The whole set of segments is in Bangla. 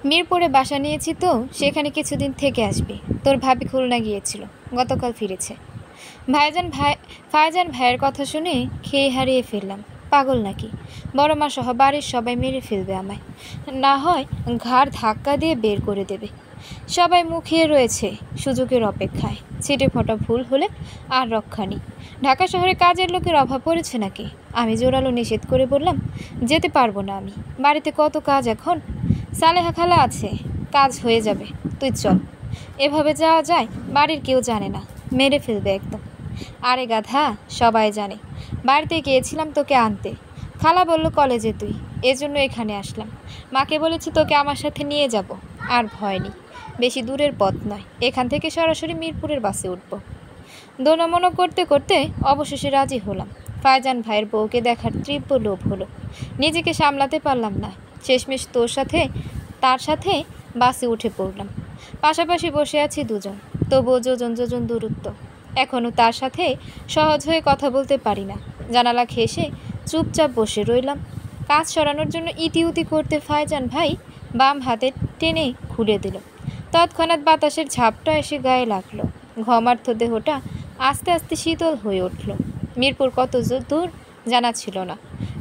মিরপুরে বাসা নিয়েছি তো সেখানে কিছুদিন থেকে আসবি। তোর ভাবি খুলনা গিয়েছিল, গতকাল ফিরেছে। ফায়াজান ভাইয়ের কথা শুনে খেয়ে হারিয়ে ফেললাম। পাগল নাকি? বড় মা সহ বাড়ির সবাই মেরে ফেলবে আমায়, না হয় ঘাড় ধাক্কা দিয়ে বের করে দেবে। সবাই মুখিয়ে রয়েছে সুযোগের অপেক্ষায়। ছিটে ফোটা ভুল হলে আর রক্ষা নেই। ঢাকা শহরে কাজের লোকের অভাব পড়েছে নাকি? আমি জোরালো নিষেধ করে বললাম, যেতে পারবো না আমি। বাড়িতে কত কাজ এখন। সালেহা খালা আছে, কাজ হয়ে যাবে, তুই চল। এভাবে যাওয়া যায়? বাড়ির কেউ জানে না, মেরে ফেলবে একদম। আরে গাধা, সবাই জানে। বাড়িতে গিয়েছিলাম তোকে আনতে, খালা বলল কলেজে তুই, এজন্য এখানে আসলাম। মাকে বলেছি তোকে আমার সাথে নিয়ে যাব। আর ভয় নেই, বেশি দূরের পথ নয়, এখান থেকে সরাসরি মিরপুরের বাসে উঠব। দোনমনো করতে করতে অবশেষে রাজি হলাম। ফায়জান ভাইয়ের বউকে দেখার তীব্র লোভ হলো, নিজেকে সামলাতে পারলাম না। শেষমেশ তার সাথে বাসে উঠে পড়লাম। পাশাপাশি বসে আছি দুজন, তবুও যোজন যোজন দূরত্ব। এখনও তার সাথে সহজ হয়ে কথা বলতে পারি না। জানালা ঘেঁষে চুপচাপ বসে রইলাম। কাজ সরানোর জন্য ইতিউতি করতে ফায়জান ভাই বাম হাতে টেনে খুলে দিল। তৎক্ষণাৎ বাতাসের ঝাপটা এসে গায়ে লাগলো। ঘমার্থ দেহটা আস্তে আস্তে শীতল হয়ে উঠল। মিরপুর কত দূর জানা ছিল না।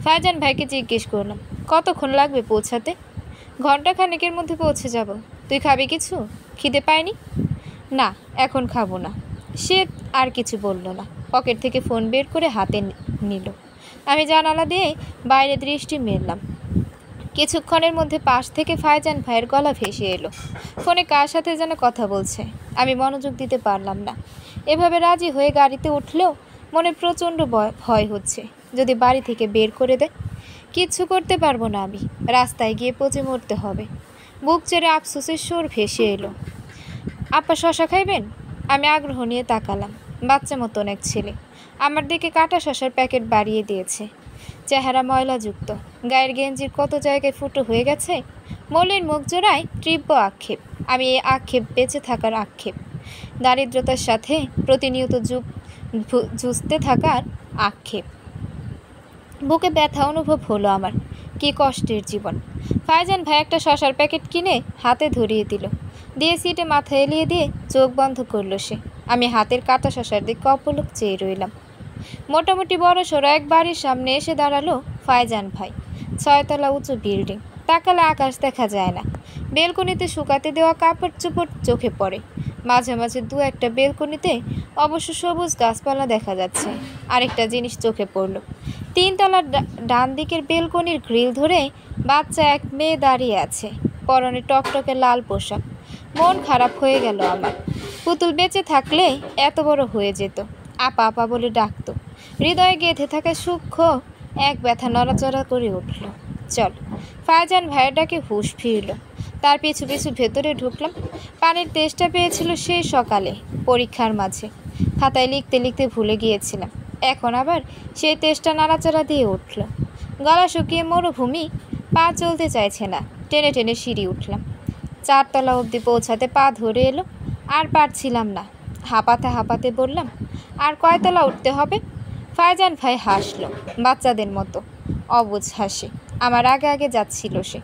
ফায়জান ভাইকে জিজ্ঞেস করলাম, কতক্ষণ লাগবে পৌঁছাতে? ঘণ্টাখানেকের মধ্যে পৌঁছে যাব। তুই খাবি কিছু? খিদে পায়নি? না, এখন খাবো না। সে আর কিছু বলল না। পকেট থেকে ফোন বের করে হাতে নিল। আমি জানালা দিয়ে বাইরে দৃষ্টি মেললাম। কিছুক্ষণের মধ্যে পাশ থেকে ফায়জান ভাইয়ের গলা ভেসে এলো। ফোনে কার সাথে যেন কথা বলছে। আমি মনোযোগ দিতে পারলাম না। এভাবে রাজি হয়ে গাড়িতে উঠলেও মনে প্রচণ্ড ভয় হচ্ছে, যদি বাড়ি থেকে বের করে দেয়। কিচ্ছু করতে পারবো না আমি, রাস্তায় গিয়ে পচে মরতে হবে। বুক চেড়ে আফসোসের সুর ভেসে এলো। আপা শশা খাইবেন? আমি আগ্রহ নিয়ে তাকালাম। বাচ্চা মতন এক ছেলে আমার দিকে কাটা শশার প্যাকেট বাড়িয়ে দিয়েছে। চেহারা ময়লাযুক্ত, গায়ের গেঞ্জির কত জায়গায় ফুটো হয়ে গেছে। মলিন মুখ জোড়ায় তীব্র আক্ষেপ। আমি এই আক্ষেপ বেঁচে থাকার আক্ষেপ, দারিদ্রতার সাথে প্রতিনিয়ত যুঝতে থাকার আক্ষেপ। বুকে ব্যথা অনুভব হলো আমার। কি কষ্টের জীবন। ফায়জান ভাই একটা শশার প্যাকেট কিনে হাতে ধরিয়ে দিল, দিয়ে সিটে মাথা এলিয়ে দিয়ে চোখ বন্ধ করলো সে। আমি হাতের কাটা শশার দিকে অপলক চেয়ে রইলাম। মোটামুটি বড়সড় এক বাড়ির সামনে এসে দাঁড়ালো ফায়জান ভাই। 6 তলা উঁচু বিল্ডিং, তাকালে আকাশ দেখা যায় না। বেলকনিতে শুকাতে দেওয়া কাপড় চোপড় চোখে পড়ে। মাঝে মাঝে দু একটা বেলকনিতে অবশ্য সবুজ গাছপালা দেখা যাচ্ছে। আরেকটা জিনিস চোখে পড়ল, 3 তলার ডান দিকের বেলকনির গ্রিল ধরে বাচ্চা এক মেয়ে দাঁড়িয়ে আছে, পরনে টকটকে লাল পোশাক। মন খারাপ হয়ে গেল আমার। পুতুল বেঁচে থাকলে এত বড় হয়ে যেত, আপা আপা বলে ডাকত। হৃদয়ে গেঁথে থাকা সূক্ষ্ম এক ব্যথা নড়াচড়া করে উঠল। চল। ফায়জান ভাইয়ের ডাকে হুঁশ ফিরল। তার পিছু পিছু ভেতরে ঢুকলাম। পানির তেষ্টা পেয়েছিল সেই সকালে পরীক্ষার মাঝে। খাতায় লিখতে লিখতে ভুলে গিয়েছিলাম। এখন আবার সেই তেষ্টা নাড়াচাড়া দিয়ে উঠল। গলা শুকিয়ে মরুভূমি, পা চলতে চাইছে না। টেনে টেনে সিঁড়ি উঠলাম। 4 তলা অবধি পৌঁছাতে পা ধরে এলো। আর পারছিলাম না। হাঁপাতে হাঁপাতে বললাম, আর কয়তলা উঠতে হবে? ফায়জান ভাই হাসলো, বাচ্চাদের মতো অবুঝ হাসি। আমার আগে আগে যাচ্ছিল সে।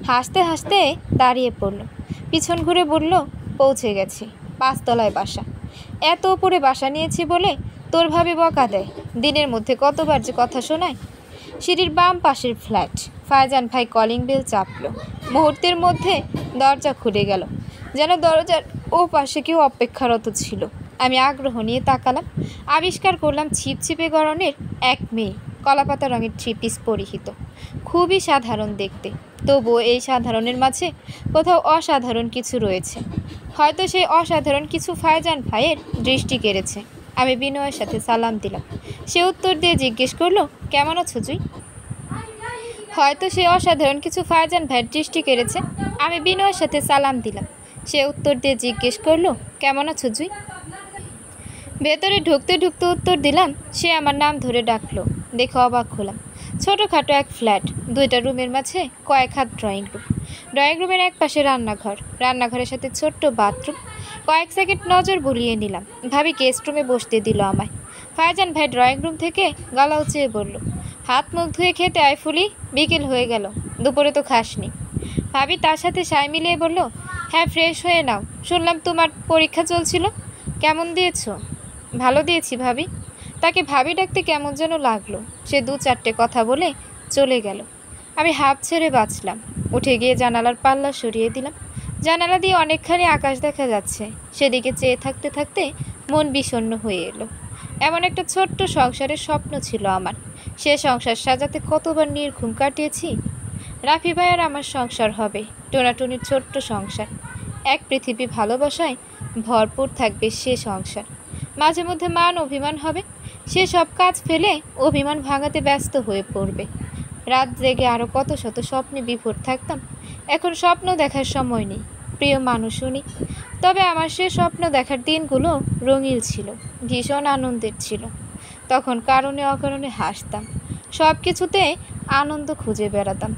হাসতে হাসতে দাঁড়িয়ে পড়ল, পিছন ঘুরে বলল, পৌঁছে গেছি, 5 তলায় বাসা। এত উপরে বাসা নিয়েছি বলে তোর ভাবি বকা দেয়। দিনের মধ্যে কতবার যে কথা শোনায়। সিঁড়ির বাম পাশের ফ্ল্যাট। ফায়জান ভাই কলিং বেল চাপল। মুহূর্তের মধ্যে দরজা খুলে গেল, যেন দরজার ও পাশে কেউ অপেক্ষারত ছিল। আমি আগ্রহ নিয়ে তাকালাম। আবিষ্কার করলাম ছিপছিপে গড়নের এক মেয়ে, কলাপাতা রঙের 3 পিস পরিহিত। খুবই সাধারণ দেখতে, তবুও এই সাধারণের মাঝে কোথাও অসাধারণ কিছু রয়েছে। হয়তো সেই অসাধারণ কিছু ফায়জান ভাইয়ের দৃষ্টি কেড়েছে। আমি বিনয়ের সাথে সালাম দিলাম। সে উত্তর দিয়ে জিজ্ঞেস করলো, কেমন আছো জুই? হয়তো সে অসাধারণ কিছু ফায়জান ভাইয়ের দৃষ্টি কেড়েছে। আমি বিনয়ের সাথে সালাম দিলাম। সে উত্তর দিয়ে জিজ্ঞেস করলো, কেমন আছো জুই? ভেতরে ঢুকতে ঢুকতে উত্তর দিলাম। সে আমার নাম ধরে ডাকলো। দেখে অবাক হলাম। ছোটোখাটো এক ফ্ল্যাট, 2টা রুমের মাঝে কয়েক হাত ড্রয়িং রুম। ড্রয়িং রুমের এক পাশে রান্নাঘর, রান্নাঘরের সাথে ছোট্ট বাথরুম। কয়েক সেকেন্ড নজর বুলিয়ে নিলাম। ভাবি গেস্ট রুমে বসতে দিল আমায়। ফায়জান ভাই ড্রয়িং রুম থেকে গলা উঁচিয়ে বলল, হাত মুখ ধুয়ে খেতে আয় ফুলি, বিকেল হয়ে গেল, দুপুরে তো খাসনি। ভাবি তার সাথে সায় মিলিয়ে বলল, হ্যাঁ ফ্রেশ হয়ে নাও, শুনলাম তোমার পরীক্ষা চলছিল, কেমন দিয়েছো? ভালো দিয়েছি ভাবি। তাকে ভাবি ডাকতে কেমন যেন লাগলো। সে 2-4টে কথা বলে চলে গেল। আমি হাঁপ ছেড়ে বাঁচলাম। উঠে গিয়ে জানালার পাল্লা সরিয়ে দিলাম। জানালা দিয়ে অনেকখানি আকাশ দেখা যাচ্ছে। সেদিকে চেয়ে থাকতে থাকতে মন বিষণ্ণ হয়ে এলো। এমন একটা ছোট্ট সংসারের স্বপ্ন ছিল আমার। সে সংসার সাজাতে কতবার নির্ঘুম কাটিয়েছি। রাফি ভাই আর আমার সংসার হবে, টোনাটুনির ছোট্ট সংসার। এক পৃথিবী ভালোবাসায় ভরপুর থাকবে সে সংসার। মাঝে মধ্যে মান অভিমান হবে, সে সব কাজ ফেলে অভিমান ভাঙাতে ব্যস্ত হয়ে পড়বে। রাত জেগে আরও কত শত স্বপ্নে বিভোর থাকতাম। এখন স্বপ্ন দেখার সময় নেই, প্রিয় মানুষও নেই। তবে আমার সে স্বপ্ন দেখার দিনগুলো রঙিন ছিল, ভীষণ আনন্দের ছিল। তখন কারণে অকারণে হাসতাম, সব কিছুতে আনন্দ খুঁজে বেড়াতাম।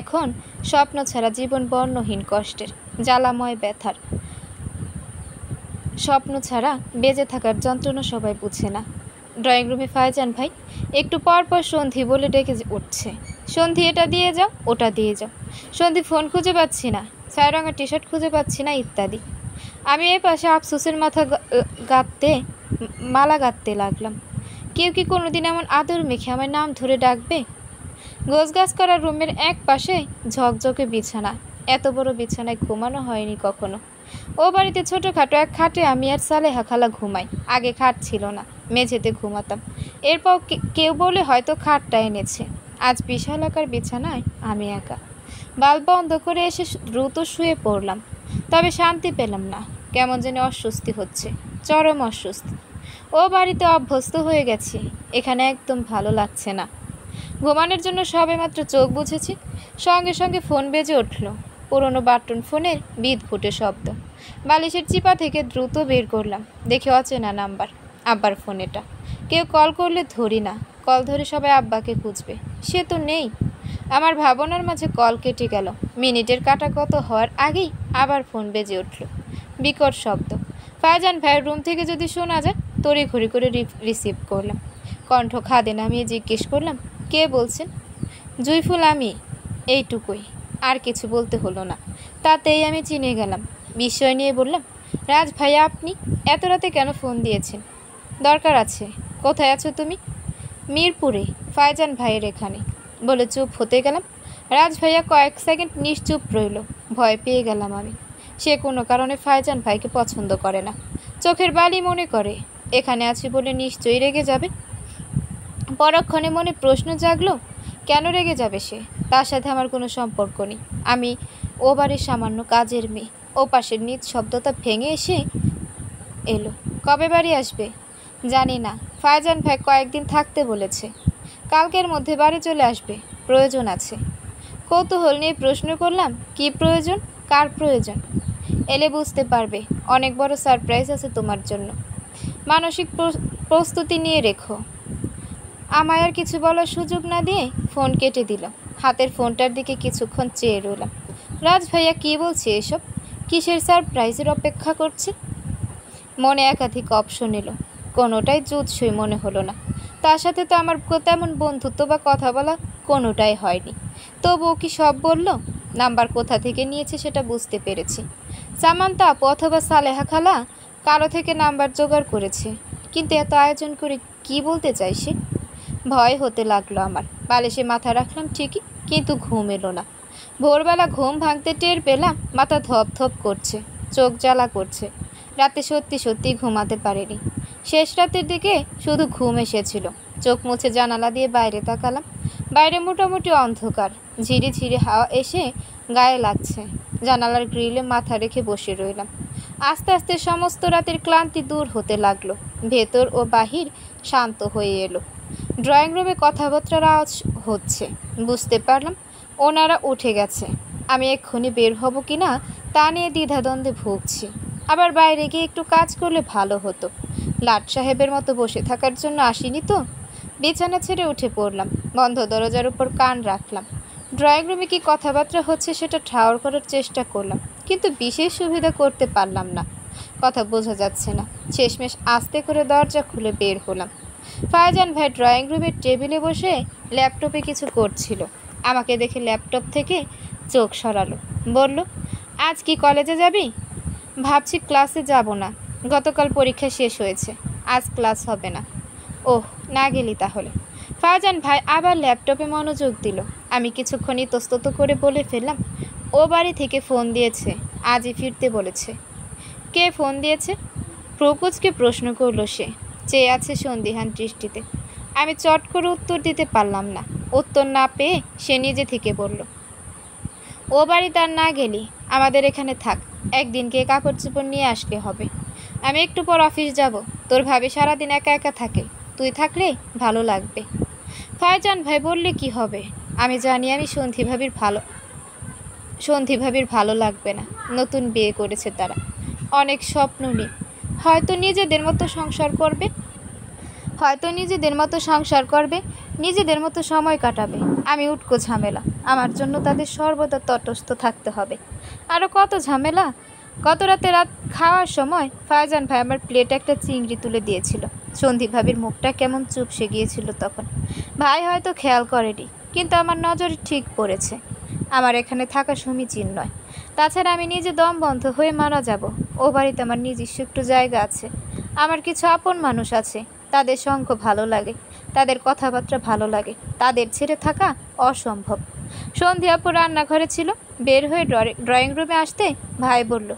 এখন স্বপ্ন ছাড়া জীবন বর্ণহীন কষ্টের, জ্বালাময় ব্যথার। স্বপ্ন ছাড়া বেঁচে থাকার যন্ত্রণা সবাই বুঝে না। ড্রয়িং রুমে ফাইজান ভাই একটু পর পর সন্ধি বলে ডেকে উঠছে। সন্ধি এটা দিয়ে যাও, ওটা দিয়ে যাও। সন্ধি ফোন খুঁজে পাচ্ছি না, ছায়া রঙের টি শার্ট খুঁজে পাচ্ছি না, ইত্যাদি। আমি এই পাশে আফসোসের মাথা মালা গাঁথতে লাগলাম। কেউ কি কোনোদিন এমন আদর মেখে আমার নাম ধরে ডাকবে? গোছগাছ করা রুমের এক পাশে ঝকঝকে বিছানা। এত বড় বিছানায় ঘুমানো হয়নি কখনো। ও বাড়িতে ছোটোখাটো এক খাটে আমি আর সালেহা খালা ঘুমাই। আগে খাট ছিল না, মেঝেতে ঘুমাতাম। এরপর কেউ বলে হয়তো খাটটা এনেছে। আজ বিশাল আকার বিছানায় আমি একা। বাল্ব বন্ধ করে এসে দ্রুত শুয়ে পড়লাম। তবে শান্তি পেলাম না, কেমন যেন অস্বস্তি হচ্ছে, চরম অস্বস্তি। ও বাড়িতে অভ্যস্ত হয়ে গেছি, এখানে একদম ভালো লাগছে না। ঘুমানোর জন্য সবেমাত্র চোখ বুঝেছি, সঙ্গে সঙ্গে ফোন বেজে উঠল। পুরনো বাটন ফোনের বিদঘুটে শব্দ। বালিশের চিপা থেকে দ্রুত বের করলাম, দেখে অচেনা নাম্বার। আব্বার ফোন এটা। কেউ কল করলে ধরি না, কল ধরে সবাই আব্বাকে খুঁজবে, সে তো নেই। আমার ভাবনার মাঝে কল কেটে গেল। মিনিটের কাটা কত হওয়ার আগেই আবার ফোন বেজে উঠল, বিকট শব্দ। ফাইজান ভাইয়ের রুম থেকে যদি শোনা যায়, তড়িঘড়ি করে রিসিভ করলাম। কণ্ঠ খাদে নামিয়ে জিজ্ঞেস করলাম, কে বলছেন? জুইফুল আমি, এইটুকুই, আর কিছু বলতে হলো না। তাতেই আমি চিনে গেলাম। বিস্ময় নিয়ে বললাম, রাজ ভাইয়া আপনি এত রাতে কেন ফোন দিয়েছেন? দরকার আছে। কোথায় আছো তুমি? মিরপুরে, ফাইজান ভাইয়ের এখানে, বলে চুপ হতে গেলাম। রাজ ভাইয়া কয়েক সেকেন্ড নিশ্চুপ রইল। ভয় পেয়ে গেলাম আমি। সে কোনো কারণে ফাইজান ভাইকে পছন্দ করে না, চোখের বালি মনে করে। এখানে আছি বলে নিশ্চয়ই রেগে যাবে। পরক্ষণে মনে প্রশ্ন জাগলো, কেন রেগে যাবে সে? তার সাথে আমার কোনো সম্পর্ক নেই। আমি ও বাড়ির সামান্য কাজের মেয়ে। ও পাশের নিঃশব্দতা ভেঙে এসে এলো, কবে বাড়ি আসবে? জানি না, ফাইজান ভাই কয়েকদিন থাকতে বলেছে। কালকের মধ্যে বাড়ি চলে আসবে, প্রয়োজন আছে। কৌতূহল নিয়ে প্রশ্ন করলাম, কি প্রয়োজন? কার প্রয়োজন? এলে বুঝতে পারবে, অনেক বড় সারপ্রাইজ আছে তোমার জন্য। মানসিক প্রস্তুতি নিয়ে রেখো। আমায় আর কিছু বলার সুযোগ না দিয়ে ফোন কেটে দিল। হাতের ফোনটার দিকে কিছুক্ষণ চেয়ে রইলাম। রাজ ভাইয়া কী বলছে এসব? কিসের সারপ্রাইজের অপেক্ষা করছে? মনে একাধিক অপশন এলো, কোনোটাই জুৎসই মনে হলো না। তার সাথে তো আমার তেমন বন্ধুত্ব বা কথা বলা কোনোটাই হয়নি। তবুও কি সব বলল? নাম্বার কোথা থেকে নিয়েছে সেটা বুঝতে পেরেছি। সামান্তা আপু অথবা সালেহা খালা কারো থেকে নাম্বার জোগাড় করেছে। কিন্তু এত আয়োজন করে কি বলতে চাই সে? ভয় হতে লাগলো আমার। বালিশে মাথা রাখলাম ঠিকই, কিন্তু ঘুম এলো না। ভোরবেলা ঘুম ভাঙতে টের পেলাম মাথা ধপ ধপ করছে, চোখ জ্বালা করছে। রাতে সত্যি সত্যি ঘুমাতে পারিনি। শেষ রাতের দিকে শুধু ঘুম এসেছিল। চোখ মুছে জানালা দিয়ে বাইরে তাকালাম। বাইরে মোটামুটি অন্ধকার, ঝিরিঝিরি হাওয়া এসে গায়ে লাগছে। জানালার গ্রিলে মাথা রেখে বসে রইলাম। আস্তে আস্তে সমস্ত রাতের ক্লান্তি দূর হতে লাগলো। ভেতর ও বাহির শান্ত হয়ে এলো। ড্রয়িং রুমে কথাবার্তার আওয়াজ হচ্ছে। বুঝতে পারলাম ওনারা উঠে গেছে। আমি এক্ষুনি বের হব কি না তা নিয়ে দ্বিধাদ্বন্দ্বে ভুগছি। আবার বাইরে গিয়ে একটু কাজ করলে ভালো হতো। লাট সাহেবের মতো বসে থাকার জন্য আসিনি তো। বিছানা ছেড়ে উঠে পড়লাম। বন্ধ দরজার উপর কান রাখলাম। ড্রয়িং রুমে কি কথাবার্তা হচ্ছে সেটা ঠাউর করার চেষ্টা করলাম, কিন্তু বিশেষ সুবিধা করতে পারলাম না। কথা বোঝা যাচ্ছে না। শেষমেশ আস্তে করে দরজা খুলে বের হলাম। ফাইজান ভাই ড্রয়িং রুমের টেবিলে বসে ল্যাপটপে কিছু করছিল। আমাকে দেখে ল্যাপটপ থেকে চোখ সরালো। বলল, আজ কি কলেজে যাবি? ভাবছি ক্লাসে যাব না, গতকাল পরীক্ষা শেষ হয়েছে, আজ ক্লাস হবে না। ওহ, না গেলি তাহলে। ফারজান ভাই আবার ল্যাপটপে মনোযোগ দিল। আমি কিছুক্ষণ ইতস্তত করে বলে ফেললাম, ও বাড়ি থেকে ফোন দিয়েছে, আজই ফিরতে বলেছে। কে ফোন দিয়েছে? প্রকুচকে প্রশ্ন করল সে, চেয়ে আছে সন্দিহান দৃষ্টিতে। আমি চট করে উত্তর দিতে পারলাম না। উত্তর না পেয়ে সে নিজে থেকে বলল, ও বাড়ি তার না গেলি আমাদের এখানে থাক, একদিন গিয়ে কাপড় চোপড় নিয়ে আসলে হবে। আমি একটু পর অফিস যাব, তোর ভাবি সারাদিন একা একা থাকে, তুই থাকলে ভালো লাগবে। ফারজান ভাই বললে কি হবে? আমি জানি আমি সন্ধি ভাবির ভালো লাগবে না। নতুন বিয়ে করেছে তারা, অনেক স্বপ্ন নিয়ে হয়তো নিজেদের মতো সংসার করবে, নিজেদের মতো সময় কাটাবে। আমি উটকো ঝামেলা, আমার জন্য তাদের সর্বদা তটস্থ থাকতে হবে। আরও কত ঝামেলা! গত রাত খাওয়ার সময় ফারজান ভাই আমার প্লেটে একটা চিংড়ি তুলে দিয়েছিল। সন্ধি ভাবির মুখটা কেমন চুপসে গিয়েছিল তখন। ভাই হয়তো খেয়াল করেনি, কিন্তু আমার নজরে ঠিক পড়েছে। আমার এখানে থাকা সমীচীন নয়। তাছাড়া আমি নিজে দম বন্ধ হয়ে মারা যাব। ও বাড়িতে আমার নিজস্ব একটু জায়গা আছে, আমার কিছু আপন মানুষ আছে, তাদের সঙ্গ ভালো লাগে, তাদের কথাবার্তা ভালো লাগে, তাদের ছেড়ে থাকা অসম্ভব। সন্ধি আপু রান্নাঘরে ছিল, বের হয়ে ড্রয়িং রুমে আসতে ভাই বলল,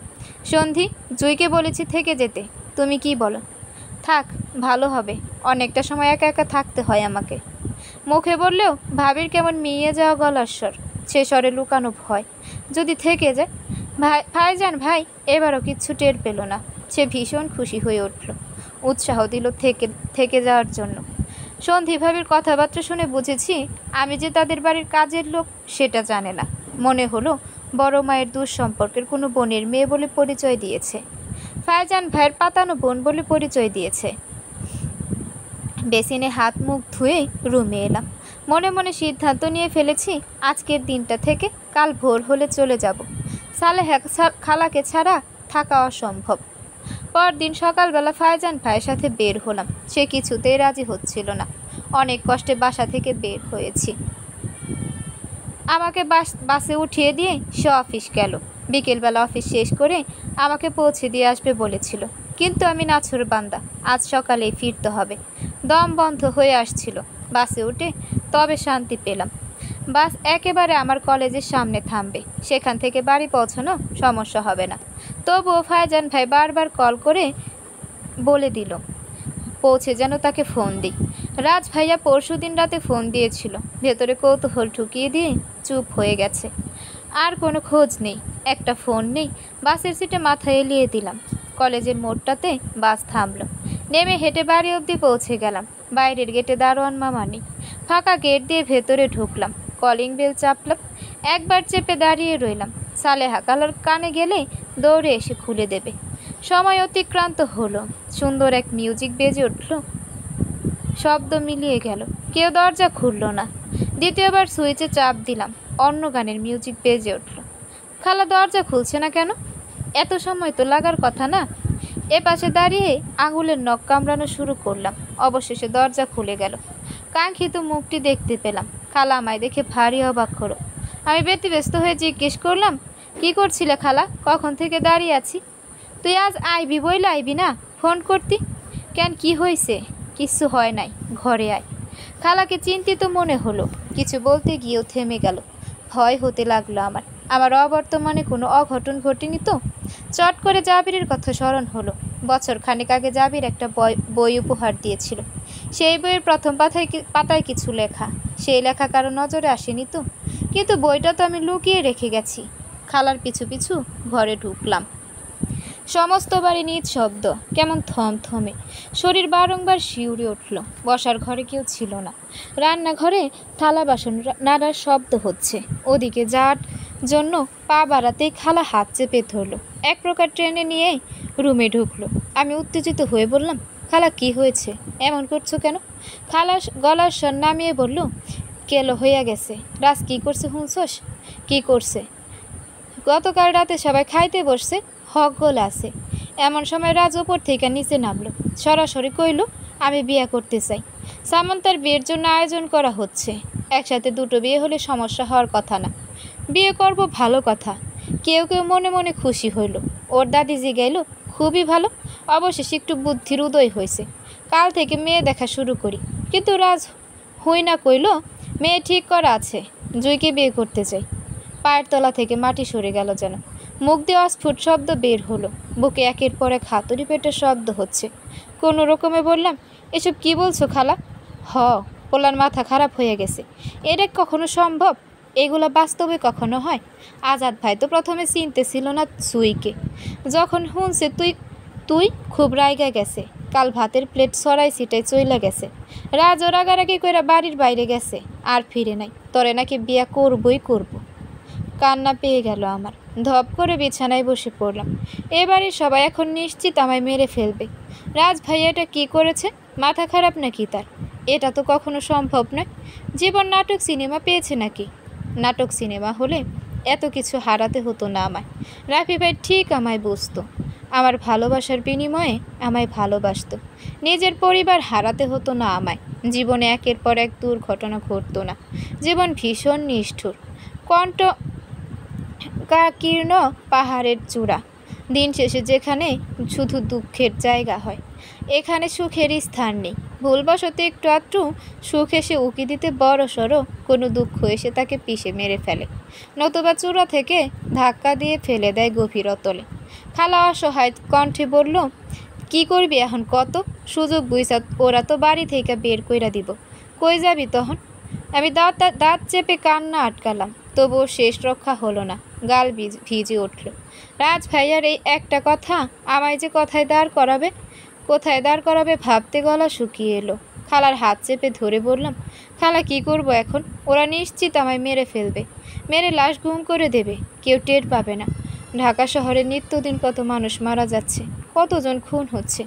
সন্ধি, জুইকে বলেছি থেকে যেতে, তুমি কি বলো? থাক, ভালো হবে, অনেকটা সময় একা একা থাকতে হয় আমাকে। মুখে বললেও ভাবির কেমন মিইয়ে যাওয়া গলার স্বর, সে স্বরে লুকানো ভয়। যদি থেকে যায়। ভাইজান ভাই এবারও কিচ্ছু টের পেল না। সে ভীষণ খুশি হয়ে উঠল, উৎসাহ দিল থেকে যাওয়ার জন্য। সন্ধি ভাবির কথাবার্তা শুনে বুঝেছি আমি যে তাদের বাড়ির কাজের লোক সেটা জানে না। মনে হলো বড় মায়ের দূর সম্পর্কের কোনো বোনের মেয়ে বলে পরিচয় দিয়েছে। ফারজান ভাইয়ের পাতানো বোন বলে পরিচয় দিয়েছে। বেসিনে হাত মুখ ধুয়ে রুমে এলাম। মনে মনে সিদ্ধান্ত নিয়ে ফেলেছি আজকের দিনটা থেকে কাল ভোর হলে চলে যাব। সালেহা খালাকে ছাড়া থাকা অসম্ভব। পরদিন সকালবেলা ফারজান ভাইয়ের সাথে বের হলাম। সে কিছুতেই রাজি হচ্ছিল না। অনেক কষ্টে বাসা থেকে বের হয়েছি। আমাকে বাসে উঠিয়ে দিয়ে সে অফিস গেল। বিকেলবেলা অফিস শেষ করে আমাকে পৌঁছে দিয়ে আসবে বলেছিল, কিন্তু আমি নাছোড়বান্দা, আজ সকালেই ফিরতে হবে। দম বন্ধ হয়ে আসছিল। বাসে উঠে তবে শান্তি পেলাম। বাস একেবারে আমার কলেজের সামনে থামবে, সেখান থেকে বাড়ি পৌঁছানো সমস্যা হবে না। তবুও ফারজান ভাই বারবার কল করে বলে দিল পৌঁছে যেন তাকে ফোন দিই। রাজ ভাইয়া পরশুদিন রাতে ফোন দিয়েছিল, ভেতরে কৌতূহল ঢুকিয়ে দিয়ে চুপ হয়ে গেছে। আর কোনো খোঁজ নেই, একটা ফোন নেই। বাসের সিটে মাথা এলিয়ে দিলাম। কলেজের মোড়টাতে বাস থামলো। নেমে হেঁটে বাড়ি অবধি পৌঁছে গেলাম। বাইরের গেটে দারোয়ান মামা নেই। ফাঁকা গেট দিয়ে ভেতরে ঢুকলাম। কলিং বেল চাপলাম। একবার চেপে দাঁড়িয়ে রইলাম। সালেহা খালার কানে গেলে দৌড়ে এসে খুলে দেবে। সময় অতিক্রান্ত হলো। সুন্দর এক মিউজিক বেজে উঠল, শব্দ মিলিয়ে গেল। কেউ দরজা খুলল না। দ্বিতীয়বার সুইচে চাপ দিলাম। অন্য গানের মিউজিক বেজে উঠল। খালা দরজা খুলছে না কেন? এত সময় তো লাগার কথা না? এ পাশে দাঁড়িয়ে আঙুলের নখ কামড়ানো শুরু করলাম। অবশেষে দরজা খুলে গেল। কাঙ্ক্ষিত মুখটি দেখতে পেলাম। খালা আমায় দেখে ভারী অবাক হলো। আমি ব্যতিব্যস্ত হয়ে জিজ্ঞেস করলাম, কি করছিলে খালা? কখন থেকে দাঁড়িয়ে আছি। তুই আজ আইবি বইলে আইবি না? ফোন করতি কেন? কি হয়েছে? কিচ্ছু হয় নাই, ঘরে আয়। খালাকে চিন্তিত মনে হলো। কিছু বলতে গিয়েও থেমে গেল। ভয় হতে লাগলো আমার অবর্তমানে কোনো অঘটন ঘটেনি তো? চট করে জাবিরের কথা স্মরণ হলো। বছর খানেক আগে জাবির একটা বই উপহার দিয়েছিল। সেই বইয়ের প্রথম পাতায় কিছু লেখা। সেই লেখা কারো নজরে আসেনি তো? কিন্তু বইটা তো আমি লুকিয়ে রেখে গেছি। খালার পিছু পিছু ঘরে ঢুকলাম। সমস্ত বাড়ি নিঃশব্দ, কেমন থমথমে। শরীর বারংবার শিউরে উঠল। বসার ঘরে কেউ ছিল না। রান্নাঘরে থালা বাসন নাড়ার শব্দ হচ্ছে। ওদিকে যার জন্য পা বাড়াতেই খালা হাত চেপে ধরল। এক প্রকার ট্রেনে নিয়ে রুমে ঢুকলো। আমি উত্তেজিত হয়ে বললাম, খালা কি হয়েছে? এমন করছো কেন? খালা গলার স্বর নামিয়ে বলল, কেলো হইয়া গেছে। রাজ কি করছে শুনছস? কি করছে? গতকাল রাতে সবাই খাইতে বসছে, হক গোল আছে। এমন সময় রাজ ওপর থেকে নিচে নামলো। সরাসরি কইল, আমি বিয়ে করতে চাই। সামন্তার বিয়ের জন্য আয়োজন করা হচ্ছে। একসাথে দুটো বিয়ে হলে সমস্যা হওয়ার কথা না। বিয়ে করব ভালো কথা। কেউ কেউ মনে মনে খুশি হইল। ওর দাদি জিগাইল, খুবই ভালো। অবশেষে একটু বুদ্ধির উদয় হয়েছে। কাল থেকে মেয়ে দেখা শুরু করি। কিন্তু রাজ হই না কইল, মেয়ে ঠিক করা আছে, জুইকে বিয়ে করতে চাই। পায়ের তলা থেকে মাটি সরে গেল যেন। মুখ দিয়ে অস্ফুট শব্দ বের হলো। বুকে একের পর এক হাতুড়ি পেটের শব্দ হচ্ছে। কোনো রকমে বললাম, এসব কি বলছো খালা? হ, পোলার মাথা খারাপ হয়ে গেছে। এটা কখনো সম্ভব? এগুলো বাস্তবে কখনো হয়? আজাদ ভাই তো প্রথমে চিনতে ছিল না সুইকে। যখন শুনছে তুই তুই খুব রাইগা গেছে। কাল ভাতের প্লেট সরাই ছিটাই চইলা গেছে। রাজ ও রাগারাগি কইরা বাড়ির বাইরে গেছে, আর ফিরে নাই। তরে নাকি বিয়া করবই করব। কান্না পেয়ে গেল আমার। ধপ করে বিছানায় বসে পড়লাম। এবারে সবাই এখন নিশ্চিত আমায় মেরে ফেলবে। রাজ ভাই এটা কি করেছে? মাথা খারাপ নাকি তার? এটা তো কখনো সম্ভব নয়। জীবন নাটক সিনেমা পেয়েছে নাকি? নাটক সিনেমা হলে এত কিছু হারাতে হতো না আমায়। রাফি ভাই ঠিক আমায় বুঝতো। আমার ভালোবাসার বিনিময়ে আমায় ভালোবাসতো। নিজের পরিবার হারাতে হতো না আমায়। জীবনে একের পর এক দুর্ঘটনা ঘটতো না। জীবন ভীষণ নিষ্ঠুর। কণ্ঠ কাকীর্ণ পাহাড়ের চূড়া। দিন শেষে যেখানে শুধু দুঃখের জায়গা হয়, এখানে সুখের স্থান নেই। ভুলবশত একটু আধটু সুখ এসে উকি দিতে বড় সড়ো কোনো দুঃখ এসে তাকে পিষে মেরে ফেলে, নতুবা চূড়া থেকে ধাক্কা দিয়ে ফেলে দেয় গভীর অতলে। খালা অসহায় কণ্ঠে বলল, কি করবি এখন কত? সুযোগ বুঝা ওরা তো বাড়ি থেকে বের কইরা দিব। কই যাবি তখন? আমি দাঁত চেপে কান্না আটকালাম, তবুও শেষ রক্ষা হলো না। গাল ভিজে উঠল। রাজ ভাইয়ার এই একটা কথা আমায় যে কোথায় দাঁড় করাবে ভাবতে গলা শুকিয়ে এলো। খালার হাত চেপে ধরে বললাম, খালা কি করব এখন? ওরা নিশ্চিত আমায় মেরে ফেলবে, মেরে লাশ গুম করে দেবে, কেউ টের পাবে না। ঢাকা শহরে নিত্যদিন কত মানুষ মারা যাচ্ছে, কতজন খুন হচ্ছে,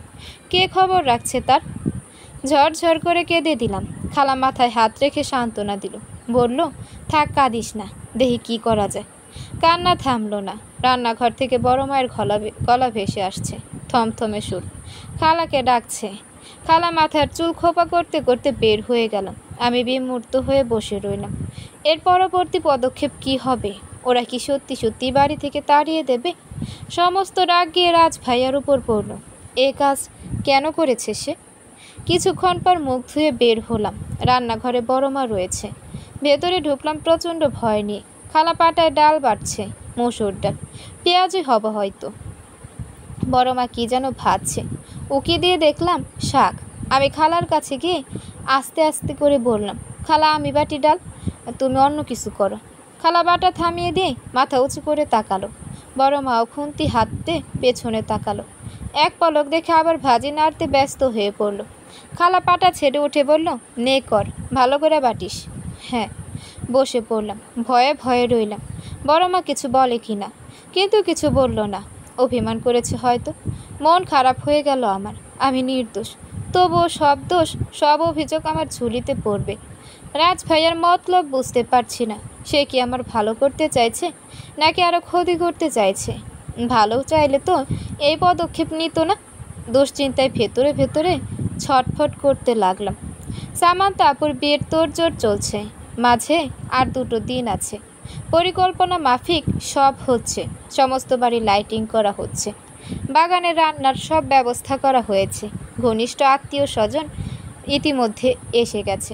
কে খবর রাখছে তার? ঝরঝর করে কেঁদে দিলাম। খালা মাথায় হাত রেখে সান্ত্বনা দিল, বলল, থাক কাঁদিস না, দেখি কি করা যায়। কান্না থামলো না। রান্নাঘর থেকে বড় মায়ের গলা ভেসে আসছে, থমথমে সুর। খালাকে ডাকছে। খালা মাথার চুল খোপা করতে করতে বের হয়ে গেল। আমি বিমূর্ত হয়ে বসে রইলাম। এর পরবর্তী পদক্ষেপ কি হবে? ওরা কি সত্যি সত্যি বাড়ি থেকে তাড়িয়ে দেবে? সমস্ত রাগ গিয়ে রাজ ভাইয়ার উপর পড়ল। এ কাজ কেন করেছে সে? কিছুক্ষণ পর মুখ ধুয়ে বের হলাম। রান্নাঘরে বড় মা রয়েছে। ভেতরে ঢুকলাম প্রচণ্ড ভয় নিয়ে। খালা পাটায় ডাল বাটছে, মসুর ডাল, পেঁয়াজই হবে হয়তো। বড় মা কি যেন ভাজছে, উকি দিয়ে দেখলাম শাক। আমি খালার কাছে গিয়ে আস্তে আস্তে করে বললাম, খালা আমি বাটি ডাল, তুমি অন্য কিছু করো। খালা বাটা থামিয়ে দিয়ে মাথা উঁচু করে তাকালো। বড় মাও খুন্তি হাতে পেছনে তাকালো। এক পলক দেখে আবার ভাজি নাড়তে ব্যস্ত হয়ে পড়ল। খালা পাটা ছেড়ে উঠে বলল, নে কর, ভালো করে বাটিস। হ্যাঁ। বসে পড়লাম। ভয়ে ভয়ে রইলাম বড় মা কিছু বলে কি না, কিন্তু কিছু বলল না। অভিমান করেছে হয়তো। মন খারাপ হয়ে গেল আমার। আমি নির্দোষ, তবুও সব দোষ, সব অভিযোগ আমার ঝুলিতে পড়বে। রাজ ভাইয়ার মতলব বুঝতে পারছি না। সে কি আমার ভালো করতে চাইছে, নাকি আরও ক্ষতি করতে চাইছে? ভালো চাইলে তো এই পদক্ষেপ নিত না। দুশ্চিন্তায় ভেতরে ভেতরে ছটফট করতে লাগলাম। সামান্তা আপুর বিয়ের তোড়জোড় চলছে। মাঝে আর 2 দিন আছে। পরিকল্পনা মাফিক সব হচ্ছে। সমস্ত বাড়ি লাইটিং করা হচ্ছে। বাগানে রান্নার সব ব্যবস্থা করা হয়েছে। ঘনিষ্ঠ আত্মীয় স্বজন ইতিমধ্যে এসে গেছে।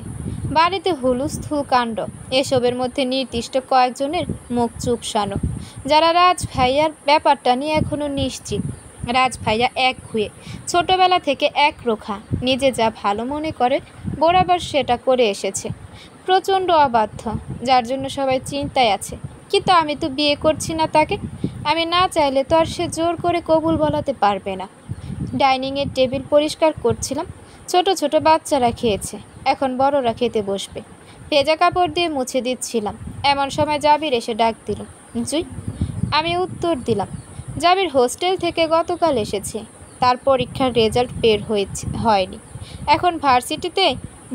বাড়িতে হুলস্থুল কাণ্ড। এসবের মধ্যে নির্দিষ্ট কয়েকজনের মুখ চুপসানো, যারা রাজ ভাইয়ার ব্যাপারটা নিয়ে এখনো নিশ্চিত। রাজ ভাইয়া এক হয়ে ছোটবেলা থেকে এক রোখা, নিজে যা ভালো মনে করে বরাবর সেটা করে এসেছে। প্রচণ্ড অবাধ্য, যার জন্য সবাই চিন্তায় আছে। কিন্তু আমি তো বিয়ে করছি না তাকে। আমি না চাইলে তো আর সে জোর করে কবুল বলাতে পারবে না। ডাইনিংয়ের টেবিল পরিষ্কার করছিলাম। ছোট ছোট বাচ্চারা খেয়েছে, এখন বড়রা খেতে বসবে। ভেজা কাপড় দিয়ে মুছে দিচ্ছিলাম, এমন সময় জাবির এসে ডাক দিল, জুই। আমি উত্তর দিলাম। জাবির হোস্টেল থেকে গতকাল এসেছে। তার পরীক্ষার রেজাল্ট বের হয়নি। এখন ভার্সিটিতে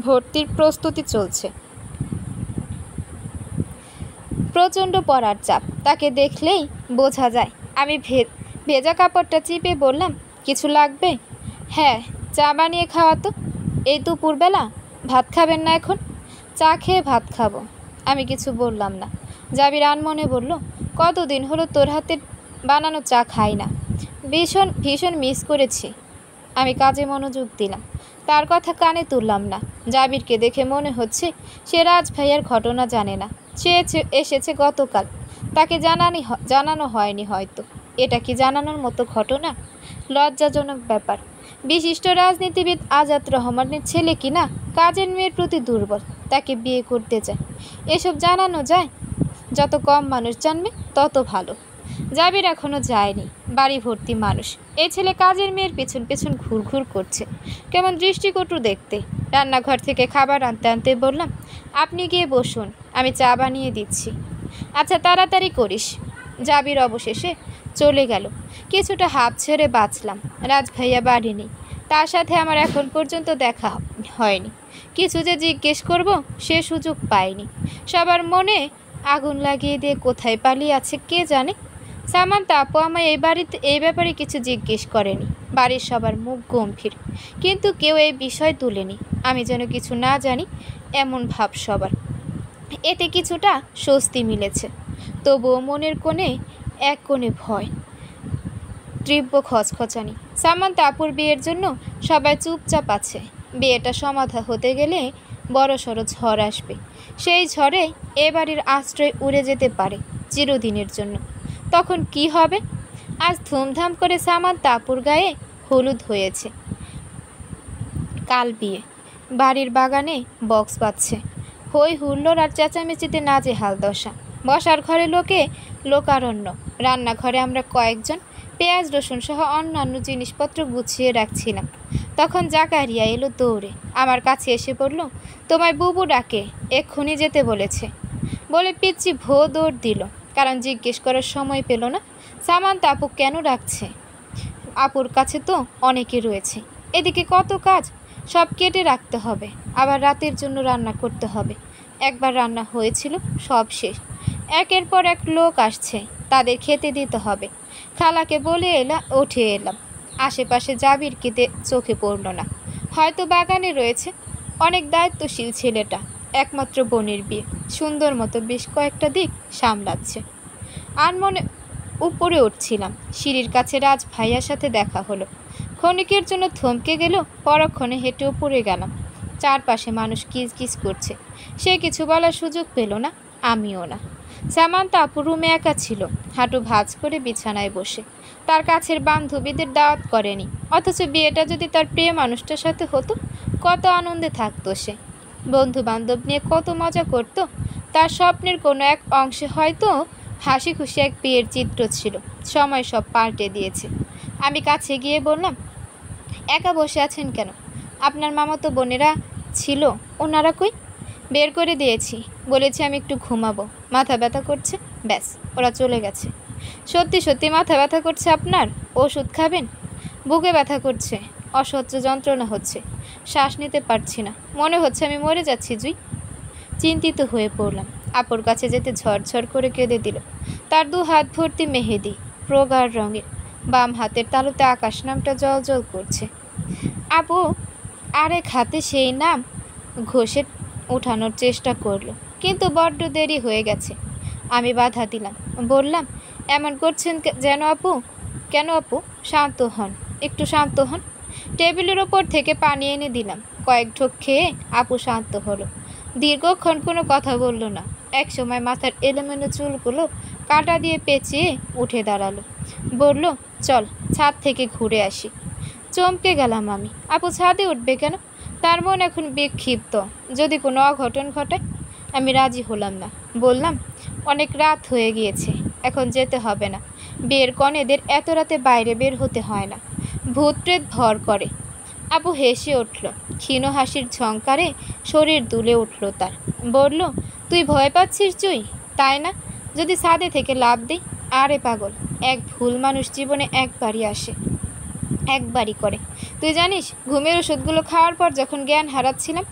ভর্তির প্রস্তুতি চলছে। প্রচণ্ড পড়ার চাপ, তাকে দেখলেই বোঝা যায়। আমি ভেজা কাপড়টা চিপে বললাম, কিছু লাগবে? হ্যাঁ, চা বানিয়ে খাওয়া তো। এই দুপুরবেলা ভাত খাবেন না এখন? চা খেয়ে ভাত খাবো। আমি কিছু বললাম না। জাবির আনমনে বলল, কতদিন হলো তোর হাতের বানানো চা খাই না, ভীষণ ভীষণ মিস করেছি। আমি কাজে মনোযোগ দিলাম, তার কথা কানে তুললাম না। জাবিরকে দেখে মনে হচ্ছে সে রাজ ভাইয়ার ঘটনা জানে না। সে এসেছে গতকাল, তাকে জানানো হয়নি হয়তো। এটা কি জানানোর মতো ঘটনা? লজ্জাজনক ব্যাপার। বিশিষ্ট রাজনীতিবিদ আজাদ রহমানের ছেলে কিনা কাজের মেয়ের প্রতি দুর্বল, তাকে বিয়ে করতে চায়, এসব জানানো যায়? যত কম মানুষ জানবে তত ভালো। জাবির এখনো যায়নি, বাড়ি ভর্তি মানুষ। এই ছেলে কাজের মেয়ের পেছন পেছন ঘুরঘুর করছে, কেমন দৃষ্টিকটু দেখতে। রান্নাঘর থেকে খাবার আনতে আনতে বললাম, আপনি গিয়ে বসুন, আমি চা বানিয়ে দিচ্ছি। আচ্ছা, তাড়াতাড়ি করিস। জাবির অবশেষে চলে গেল। কিছুটা হাঁপ ছেড়ে বাঁচলাম। রাজ ভাইয়া বাড়ি নেই, তার সাথে আমার এখন পর্যন্ত দেখা হয়নি। কিছু যে জিজ্ঞেস করব সে সুযোগ পাইনি। সবার মনে আগুন লাগিয়ে দিয়ে কোথায় পালিয়ে আছে কে জানে। সামান্তা আপু আমায় এই ব্যাপারে কিছু জিজ্ঞেস করেনি। বাড়ির সবার মুখ গম্ভীর, কিন্তু কেউ এই বিষয় তুলেনি। আমি যেন কিছু না জানি এমন ভাব সবার। এতে কিছুটা স্বস্তি মিলেছে, তবুও মনের এক কোণে ভয়, তীব্র খচখচানি। সামান্তা আপুর বিয়ের জন্য সবাই চুপচাপ আছে। বিয়েটা সমাধা হতে গেলে বড়সড় ঝড় আসবে। সেই ঝড়ে এ বাড়ির আশ্রয় উড়ে যেতে পারে চিরদিনের জন্য। তখন কি হবে? আজ ধুমধাম করে সামান্তা আপুর গায়ে হলুদ হয়েছে, কাল বিয়ে। বাড়ির বাগানে বক্স বাজছে, হই হুল্লোড় আর চেঁচামেচিতে নাজেহাল দশা। বসার ঘরে লোকারণ্য। রান্নাঘরে আমরা কয়েকজন পেঁয়াজ রসুন সহ অন্যান্য জিনিসপত্র গুছিয়ে রাখছিলাম। তখন জাকারিয়া এলো দৌড়ে, আমার কাছে এসে বলল, তোমায় বুবু ডাকে, এক্ষুনি যেতে বলেছে। বলে পিচ্ছি ভো দৌড় দিল, কারণ জিজ্ঞেস করার সময় পেল না সামান্তা আপু কেন ডাকছে। আপুর কাছে তো অনেকে রয়েছে, এদিকে কত কাজ, সব কেটে রাখতে হবে। আবার রাতের জন্য রান্না করতে হবে। একবার রান্না হয়েছিল, সব শেষ। একের পর এক লোক আসছে, তাদের খেতে দিতে হবে। খালাকে বলে উঠে এলাম। আশেপাশে জাবিরকে চোখে পড়ল না, হয়তো বাগানে রয়েছে। অনেক দায়িত্বশীল ছেলেটা, একমাত্র বোনের বিয়ে, সুন্দর মতো বেশ কয়েকটা দিক সামলাচ্ছে। আনমনে উপরে উঠছিলাম, সিঁড়ির কাছে রাজ ভাইয়ার সাথে দেখা হলো। ক্ষণিকের জন্য থমকে গেল, পরক্ষণে হেঁটে উপরে গেলাম। চারপাশে মানুষ কিচকিচ করছে, সে কিছু বলার সুযোগ পেল না, আমিও না। সামান্তা আপু রুমে একা ছিল, হাঁটু ভাঁজ করে বিছানায় বসে। তার কাছের বান্ধবীদের দাওয়াত করেনি, অথচ বিয়েটা যদি তার প্রিয় মানুষটার সাথে হতো, কত আনন্দে থাকতো সে। বন্ধু বান্ধব নিয়ে কত মজা করত। তার স্বপ্নের কোনো এক অংশে হয়তো হাসি খুশি এক বিয়ের চিত্র ছিল। সময় সব পাল্টে দিয়েছে। আমি কাছে গিয়ে বললাম, একা বসে আছেন কেন? আপনার মামাতো বোনেরা ছিল, ওনারা কই? বের করে দিয়েছি, বলেছি আমি একটু ঘুমাবো, মাথা ব্যথা করছে, ব্যাস ওরা চলে গেছে। সত্যি সত্যি মাথা ব্যথা করছে আপনার? ওষুধ খাবেন? বুকে ব্যথা করছে, অসহ্য যন্ত্রণা হচ্ছে, শ্বাস নিতে পারছি না, মনে হচ্ছে আমি মরে যাচ্ছি। জুই চিন্তিত হয়ে পড়লাম। আপুর কাছে যেতে ঝরঝর করে কেঁদে দিল। তার দু হাত ভর্তি মেহেদি, প্রগাঢ় রঙের। বাম হাতের তালুতে আকাশ নামটা জল জল করছে। আপু আরেক হাতে সেই নাম ঘষে উঠানোর চেষ্টা করলো, কিন্তু বড্ড দেরি হয়ে গেছে। আমি বাধা দিলাম, বললাম, এমন করছেন যেন আপু। কেন আপু? শান্ত হন, একটু শান্ত হন। টেবিলের ওপর থেকে পানি এনে দিলাম। কয়েক ঢোক খেয়ে আপু শান্ত হলো। দীর্ঘক্ষণ কোনো কথা বলল না। এক সময় মাথার এলোমেলো চুলগুলো কাঁটা দিয়ে পেঁচিয়ে উঠে দাঁড়ালো। বলল, চল ছাদ থেকে ঘুরে আসি। চমকে গেলাম আমি। আপু ছাদে উঠবে কেন? তার মন এখন বিক্ষিপ্ত, যদি কোনো অঘটন ঘটায়। আমি রাজি হলাম না, বললাম, অনেক রাত হয়ে গিয়েছে, এখন যেতে হবে না। বিয়ের কনেদের এত রাতে বাইরে বের হতে হয় না, ভূত প্রেত ভর করে। আপু হেসে উঠল, ক্ষীণ হাসির ঝংকারে শরীর দুলে উঠল তার। বলল, তুই ভয় পাচ্ছিস জুই, তাই না? যদি ছাদে থেকে লাফ দিই? আরে পাগল, এক ভুল মানুষ জীবনে একবারই আসে, একবারই করে। তুই জানিস, ঘুমের ওষুধগুলো খাওয়ার পর যখন জ্ঞান হারাচ্ছিলাম,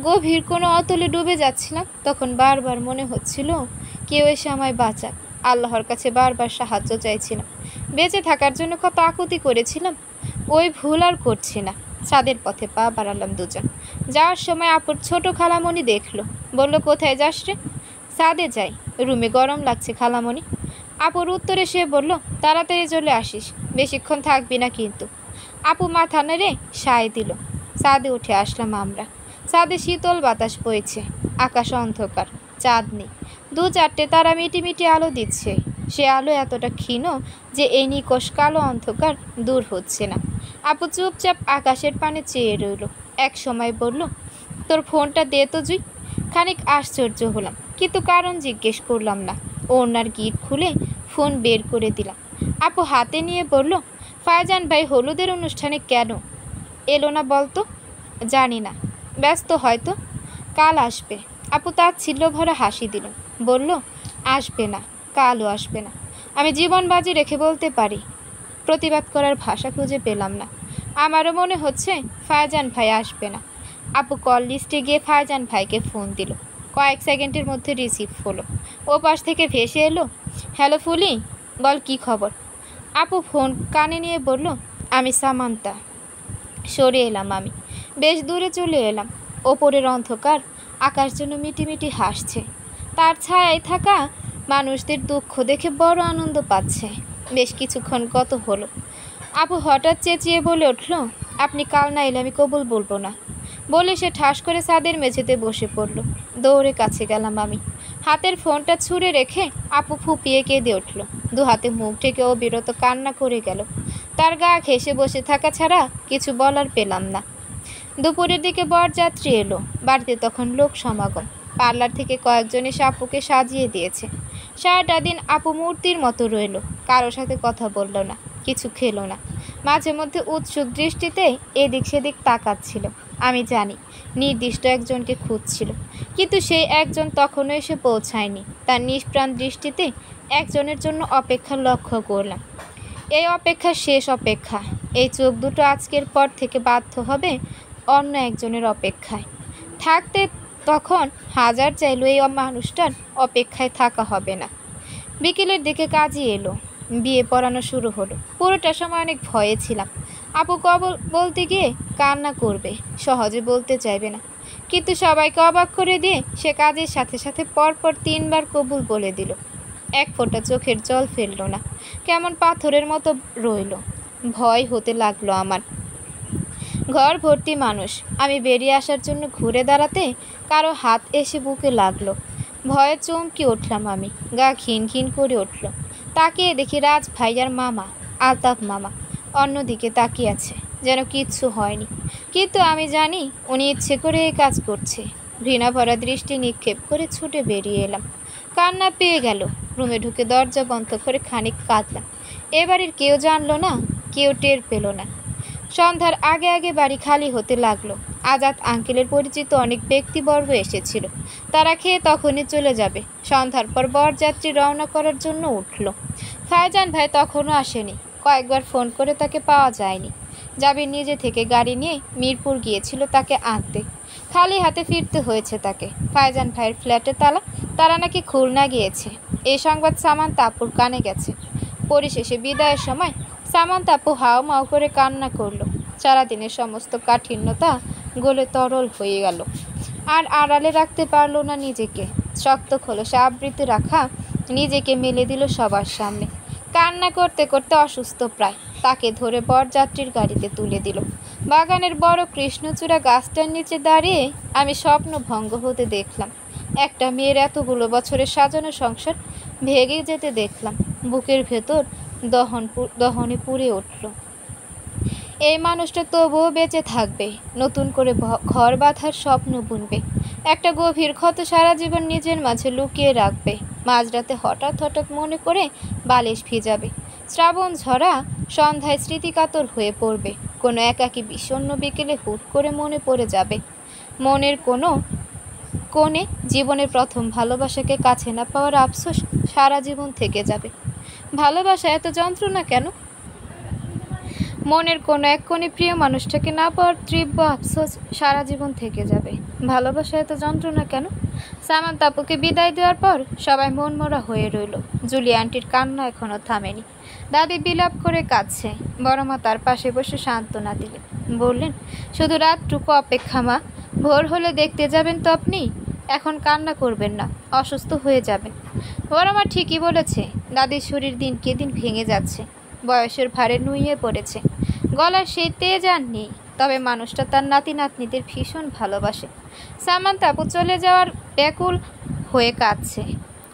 গভীর কোনো অতলে ডুবে যাচ্ছিলাম, তখন বারবার মনে হচ্ছিল কেউ এসে আমায় বাঁচাক। আল্লাহর কাছে বারবার সাহায্য চাইছিলাম। বেঁচে থাকার জন্য কত আকুতি করেছিলাম। ওই ভুল আর করছি না। ছাদের পথে পা বাড়ালাম দুজন। যাওয়ার সময় আপুর ছোট খালামণি দেখলো, বলল, কোথায় যাস রে? ছাদে যাই, রুমে গরম লাগছে খালামণি। আপুর উত্তরে সে বলল, তাড়াতাড়ি চলে আসিস, বেশিক্ষণ থাকবি না কিন্তু। আপু মাথা নেড়ে সায় দিল। ছাদে উঠে আসলাম আমরা। ছাদে শীতল বাতাস বইছে, আকাশ অন্ধকার, চাঁদ নেই। দু চারটে তারা মিটিমিটি আলো দিচ্ছে। সে আলো এতটা ক্ষীণ যে এই নিকষ কালো অন্ধকার দূর হচ্ছে না। আপু চুপচাপ আকাশের পানে চেয়ে রইল। এক সময় বলল, তোর ফোনটা দে তো জুই। খানিক আশ্চর্য হলাম, কিন্তু কারণ জিজ্ঞেস করলাম না। ওনার গিট খুলে ফোন বের করে দিলাম। আপু হাতে নিয়ে বলল, ফারজান ভাই হলুদের অনুষ্ঠানে কেন এলো না বলতো? জানি না, ব্যস্ত হয়তো, কাল আসবে। আপু তাচ্ছিল্য ভরা হাসি দিল, বলল, আসবে না, কালও আসবে না। আমি জীবন বাজি রেখে বলতে পারি। প্রতিবাদ করার ভাষা খুঁজে পেলাম না। আমারও মনে হচ্ছে ফারজান ভাই আসবে না। আপু কল লিস্টে গিয়ে ফারজান ভাইকে ফোন দিল। কয়েক সেকেন্ডের মধ্যে রিসিভ হলো। ও পাশ থেকে ভেসে এলো, হ্যালো ফুলি, বল কি খবর। আপু ফোন কানে নিয়ে বলল, আমি সামান্তা। সরে এলাম আমি, বেশ দূরে চলে এলাম। ওপরের অন্ধকার আকাশ যেন মিটিমিটি হাসছে। তার ছায়ায় থাকা মানুষদের দুঃখ দেখে বড় আনন্দ পাচ্ছে। বেশ কিছুক্ষণ কত হলো। আপু হঠাৎ চেঁচিয়ে বলে উঠল, আপনি কাল না এলে আমি কবুল বলবো না। বলে সে ঠাস করে ছাদের মেঝেতে বসে পড়ল। দৌড়ে কাছে গেলাম আমি। হাতের ফোনটা ছুঁড়ে রেখে আপু ফুপিয়ে কেঁদে উঠল। দু হাতে মুখ ঢেকে অবিরত কান্না করে গেল। তার গা ঘেঁষে বসে থাকা ছাড়া কিছু বলার পেলাম না। দুপুরের দিকে বরযাত্রী এলো। বাড়িতে তখন লোক সমাগম। পার্লার থেকে কয়েকজন এসে আপুকে সাজিয়ে দিয়েছে। সারাটা দিন আপু মূর্তির মতো রইল, কারো সাথে কথা বলল না, কিছু খেলো না। মাঝে মধ্যে উৎসুক দৃষ্টিতে এদিক সেদিক তাকাচ্ছিল। আমি জানি নির্দিষ্ট একজনকে খুঁজছিল, কিন্তু সেই একজন তখনও এসে পৌঁছায়নি। তার নিষ্প্রাণ দৃষ্টিতে একজনের জন্য অপেক্ষা লক্ষ্য করলাম। এই অপেক্ষা শেষ অপেক্ষা। এই চোখ দুটো আজকের পর থেকে বাধ্য হবে অন্য একজনের অপেক্ষায় থাকতে। তখন হাজার চাইলেও এই মানুষটার অপেক্ষায় থাকা হবে না। বিকেলের দিকে কাজী এলো। বিয়ে পড়ানো শুরু হলো। পুরোটা সময় অনেক ভয়ে ছিলাম। আপু কবল বলতে গিয়ে কান্না করবে, সহজে বলতে চাইবে না, কিন্তু সবাইকে অবাক করে দিয়ে সে কাজের সাথে সাথে পরপর 3 বার কবুল বলে দিল। এক ফোঁটা চোখের জল ফেলল না, কেমন পাথরের মতো রইল। ভয় হতে লাগলো আমার। ঘর ভর্তি মানুষ। আমি বেরিয়ে আসার জন্য ঘুরে দাঁড়াতে কারো হাত এসে বুকে লাগলো। ভয়ে চমকে উঠলাম আমি, গা ঘিন ঘিন করে উঠল। তাকিয়ে দেখি রাজ ভাইয়ার মামা, আলতাফ মামা অন্যদিকে তাকিয়ে আছে, যেন কিচ্ছু হয়নি। কিন্তু আমি জানি উনি ইচ্ছে করে এই কাজ করছে। ঘৃণা ভরা দৃষ্টি নিক্ষেপ করে ছুটে বেরিয়ে এলাম। কান্না পেয়ে গেল। রুমে ঢুকে দরজা বন্ধ করে খানিক কাঁদলাম। এবারের কেউ জানলো না, কেউ টের পেল না। সন্ধ্যার আগে আগে বাড়ি খালি হতে লাগলো। আজাদ আঙ্কেলের পরিচিত অনেক ব্যক্তিবর্গ এসেছিল। তারা খেয়ে তখনই চলে যাবে। সন্ধ্যার পর বরযাত্রী রওনা করার জন্য উঠল। ফারজান ভাই তখনও আসেনি। কয়েকবার ফোন করে তাকে পাওয়া যায়নি। জাবির নিজে থেকে গাড়ি নিয়ে মিরপুর গিয়েছিল তাকে আনতে। খালি হাতে ফিরতে হয়েছে তাকে। ফারজান ভাইয়ের ফ্ল্যাটে তারা নাকি খুলনা গিয়েছে। এই সংবাদ সামান্তা আপুর কানে গেছে। পরিশেষে বিদায়ের সময় সামান্তা আপু হাও মাও করে কান্না করলো। সারাদিনের সমস্ত কাঠিন্যতা গলে তরল হয়ে গেল। আর আড়ালে রাখতে পারল না নিজেকে। শক্ত খোলসে আবৃত্তি রাখা নিজেকে মেলে দিল সবার সামনে। কান্না করতে করতে অসুস্থ প্রায়। তাকে ধরে বরযাত্রীর গাড়িতে তুলে দিল। বাগানের বড় কৃষ্ণচূড়া গাছটার নিচে দাঁড়িয়ে আমি স্বপ্ন ভঙ্গ হতে দেখলাম। একটা মেয়ের এতগুলো বছরের সাজানো সংসার ভেঙে যেতে দেখলাম। বুকের ভেতর দহনে পুড়ে উঠল। এই মানুষটা তবুও বেঁচে থাকবে, নতুন করে ঘর বাঁধার স্বপ্ন বুনবে, একটা গভীর ক্ষত সারা জীবন নিজের মাঝে লুকিয়ে রাখবে। মাঝরাতে হঠাৎ হঠাৎ মনে করে বালিশ ভিজাবে। শ্রাবণ ঝরা সন্ধ্যায় স্মৃতিকাতর হয়ে পড়বে। কোনো একাকী বিষণ্ণ বিকেলে হুট করে মনে পড়ে যাবে। মনের কোনো কোণে জীবনের প্রথম ভালোবাসাকে কাছে না পাওয়ার আফসোস সারা জীবন থেকে যাবে। ভালোবাসা এত যন্ত্রণা কেন? মনের কোনো এক কোণে প্রিয় মানুষটাকে না পাওয়ার তীব্র আফসোস সারা জীবন থেকে যাবে। ভালোবাসা এত যন্ত্রণা কেন? সামান্তা আপুকে বিদায় দেওয়ার পর সবাই মনমরা হয়ে রইল। জুলি আন্টির কান্না এখনো থামেনি। দাদি বিলাপ করে কাঁদছে। বড় মা তার পাশে বসে সান্ত্বনা দিলেন, বললেন, শুধু রাতটুকু অপেক্ষা মা, ভোর হলে দেখতে যাবেন তো আপনি। এখন কান্না করবেন না, অসুস্থ হয়ে যাবেন। বড় মা ঠিকই বলেছে। দাদির শরীর দিনকে দিন ভেঙে যাচ্ছে, বয়সের ভারে নুইয়ে পড়েছে। গলার সেই তেজ আর নেই, তবে মানুষটা তার নাতি নাতনিদের ভীষণ ভালোবাসে। সামান্তা আপু চলে যাওয়ার ব্যাকুল হয়ে কাঁদছে।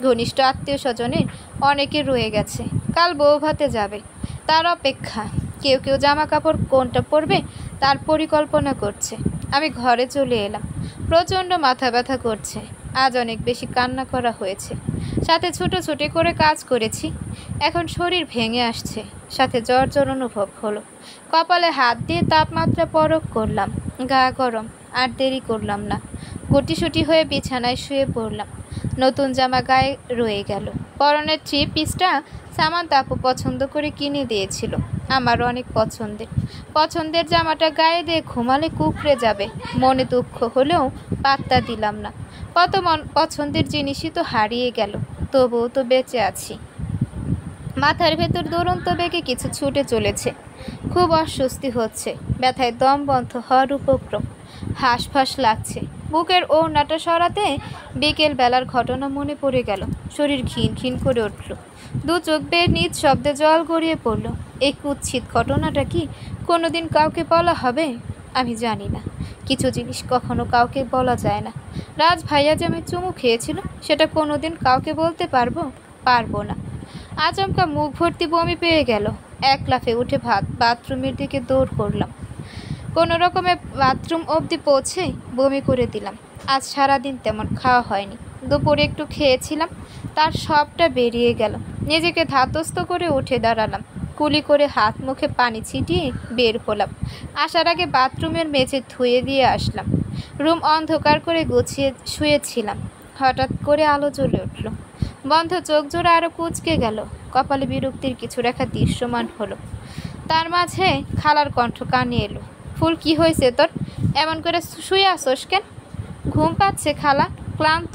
ঘনিষ্ঠ আত্মীয় স্বজনের অনেকে রয়ে গেছে, কাল বউ ভাতে যাবে, তার অপেক্ষা। কেউ কেউ জামা কাপড় কোনটা পরবে তার পরিকল্পনা করছে। আমি ঘরে চলে এলাম। প্রচণ্ড মাথা ব্যথা করছে। আজ অনেক বেশি কান্না করা হয়েছে, সাথে ছুটোছুটি করে কাজ করেছি। এখন শরীর ভেঙে আসছে, সাথে জ্বর জ্বর অনুভব হলো। কপালে হাত দিয়ে তাপমাত্রা পরখ করলাম, গা গরম। আর দেরি করলাম না, গুটিসুটি হয়ে বিছানায় শুয়ে পড়লাম। নতুন জামা গায়ে রয়ে গেল। পরনের 3 পিসটা সামান্তা আপু পছন্দ করে কিনে দিয়েছিল, আমার অনেক পছন্দের জামাটা গায়ে দিয়ে ঘুমালে কুকড়ে যাবে। মনে দুঃখ হলেও পাত্তা দিলাম না। কত পছন্দের জিনিসই তো হারিয়ে গেল, তবুও তো বেঁচে আছি। মাথার ভেতর দুরন্ত বেগে কিছু ছুটে চলেছে। খুব অস্বস্তি হচ্ছে, ব্যথায় দম বন্ধ হওয়ার উপক্রম। হাঁসফাঁস লাগছে। বুকের ওড়নাটা সরাতে বিকেল বেলার ঘটনা মনে পড়ে গেল। শরীর ঘিন ঘিন করে উঠল। দু চোখ বেয়ে নিজ শব্দে জল গড়িয়ে পড়ল। এই কুৎসিত ঘটনাটা কি কোনোদিন কাউকে বলা হবে? আমি জানি না। কিছু জিনিস কখনো কাউকে বলা যায় না। রাজ ভাইয়া যে আমি চুমু খেয়েছিল, সেটা কোনোদিন কাউকে বলতে পারবো না। আচমকা মুখ ভর্তি বমি পেয়ে গেল। এক লাফে উঠে বাথরুমের দিকে দৌড় করলাম। কোনো রকমে বাথরুম অবধি পৌঁছে বমি করে দিলাম। আজ সারাদিন তেমন খাওয়া হয়নি। দুপুরে একটু খেয়েছিলাম, তার সবটা বেরিয়ে গেল। নিজেকে ধাতস্থ করে উঠে দাঁড়ালাম। কুলি করে হাত মুখে পানি ছিটিয়ে বের হলাম। আসার আগে বাথরুমের মেঝে ধুয়ে দিয়ে আসলাম। রুম অন্ধকার করে গুছিয়ে শুয়েছিলাম। হঠাৎ করে আলো জ্বলে উঠল। বন্ধ চোখ জোড়া আরও কুঁচকে গেল। কপালে বিরক্তির কিছু রেখা দৃশ্যমান হলো। তার মাঝে খালার কণ্ঠ কানে এলো, ফুল কি হয়েছে তোর? এমন করে শুয়ে আসোস কেন? ঘুম পাচ্ছে খালা, ক্লান্ত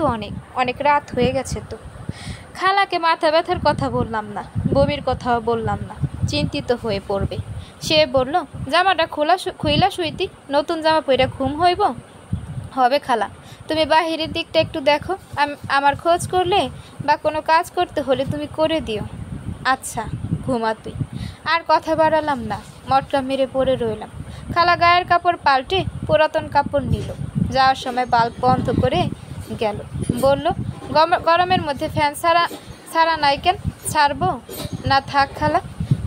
অনেক রাত হয়ে গেছে তো। খালাকে মাথা ব্যথার কথা বললাম না, বমির কথাও বললাম না, চিন্তিত হয়ে পড়বে। সে বলল, জামাটা খুইলা শুইতি, নতুন জামা পইরা ঘুম হবে খালা। তুমি বাহিরের দিকটা একটু দেখো, আমার খোঁজ করলে বা কোনো কাজ করতে হলে তুমি করে দিও। আচ্ছা, ঘুমা তুই। আর কথা বাড়ালাম না, মটকা মেরে পড়ে রইলাম। খালা গায়ের কাপড় পাল্টে পুরাতন কাপড় নিল। যাওয়ার সময় বাল্ব বন্ধ করে গেল। বলল, গরমের মধ্যে ফ্যান ছাড়া নাই কেন? ছাড়বো না, থাক খালা।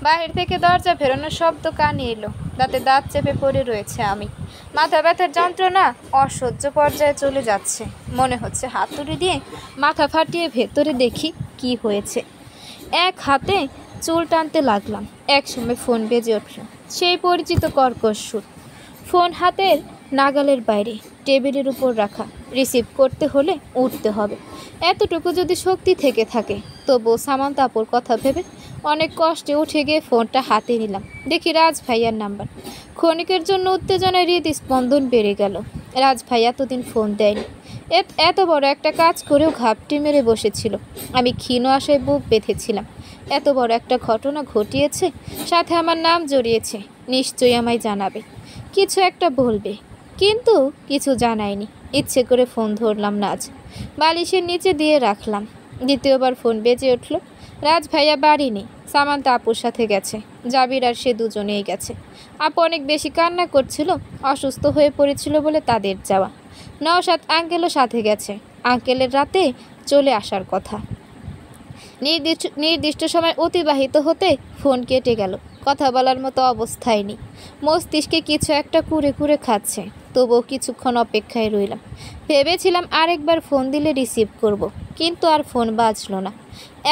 বাহির থেকে দরজা ফেরানোর শব্দ কানে এলো। দাঁতে দাঁত চেপে পড়ে রয়েছে আমি। মাথা ব্যথার যন্ত্রণা অসহ্য পর্যায়ে চলে যাচ্ছে। মনে হচ্ছে হাতুড়ি দিয়ে মাথা ফাটিয়ে ভেতরে দেখি কি হয়েছে। এক হাতে চুল টানতে লাগলাম। একসময় ফোন বেজে উঠল, সেই পরিচিত কর্কশ সুর। ফোন হাতের নাগালের বাইরে, টেবিলের উপর রাখা। রিসিভ করতে হলে উঠতে হবে। এতটুকু যদি শক্তি থেকে থাকে, তবুও সামান্তা আপুর কথা ভেবে অনেক কষ্টে উঠে গিয়ে ফোনটা হাতে নিলাম। দেখি রাজ ভাইয়ার নাম্বার। ক্ষণিকের জন্য উত্তেজনায় হৃদস্পন্দন বেড়ে গেল। রাজ ভাই এতদিন ফোন দেয়নি। এত বড় একটা কাজ করেও ঘাপটি মেরে বসেছিল। আমি ক্ষীণ আশায় বুক বেঁধেছিলাম। এত বড় একটা ঘটনা ঘটিয়েছে, সাথে আমার নাম জড়িয়েছে। নিশ্চয়ই আমায় জানাবে, কিছু একটা বলবে। কিন্তু কিছু জানায়নি। ইচ্ছে করে ফোন ধরলাম না আজ। বালিশের নিচে দিয়ে রাখলাম। দ্বিতীয়বার ফোন বেজে উঠল। রাজ ভাইয়া বাড়ি নেই, সামান্তা আপুর সাথে গেছে। জাবির আর সে দুজনেই গেছে। আপু অনেক বেশি কান্না করছিল, অসুস্থ হয়ে পড়েছিল বলে তাদের যাওয়া। নওশাদ আঙ্কেলও সাথে গেছে। আঙ্কেলের রাতে চলে আসার কথা। নির্দিষ্ট সময় অতিবাহিত হতে ফোন কেটে গেল। কথা বলার মতো অবস্থায় নেই। মস্তিষ্কে কিছু একটা কুরে কুরে খাচ্ছে। তবুও কিছুক্ষণ অপেক্ষায় রইলাম। ভেবেছিলাম আরেকবার ফোন দিলে রিসিভ করব, কিন্তু আর ফোন বাজলো না।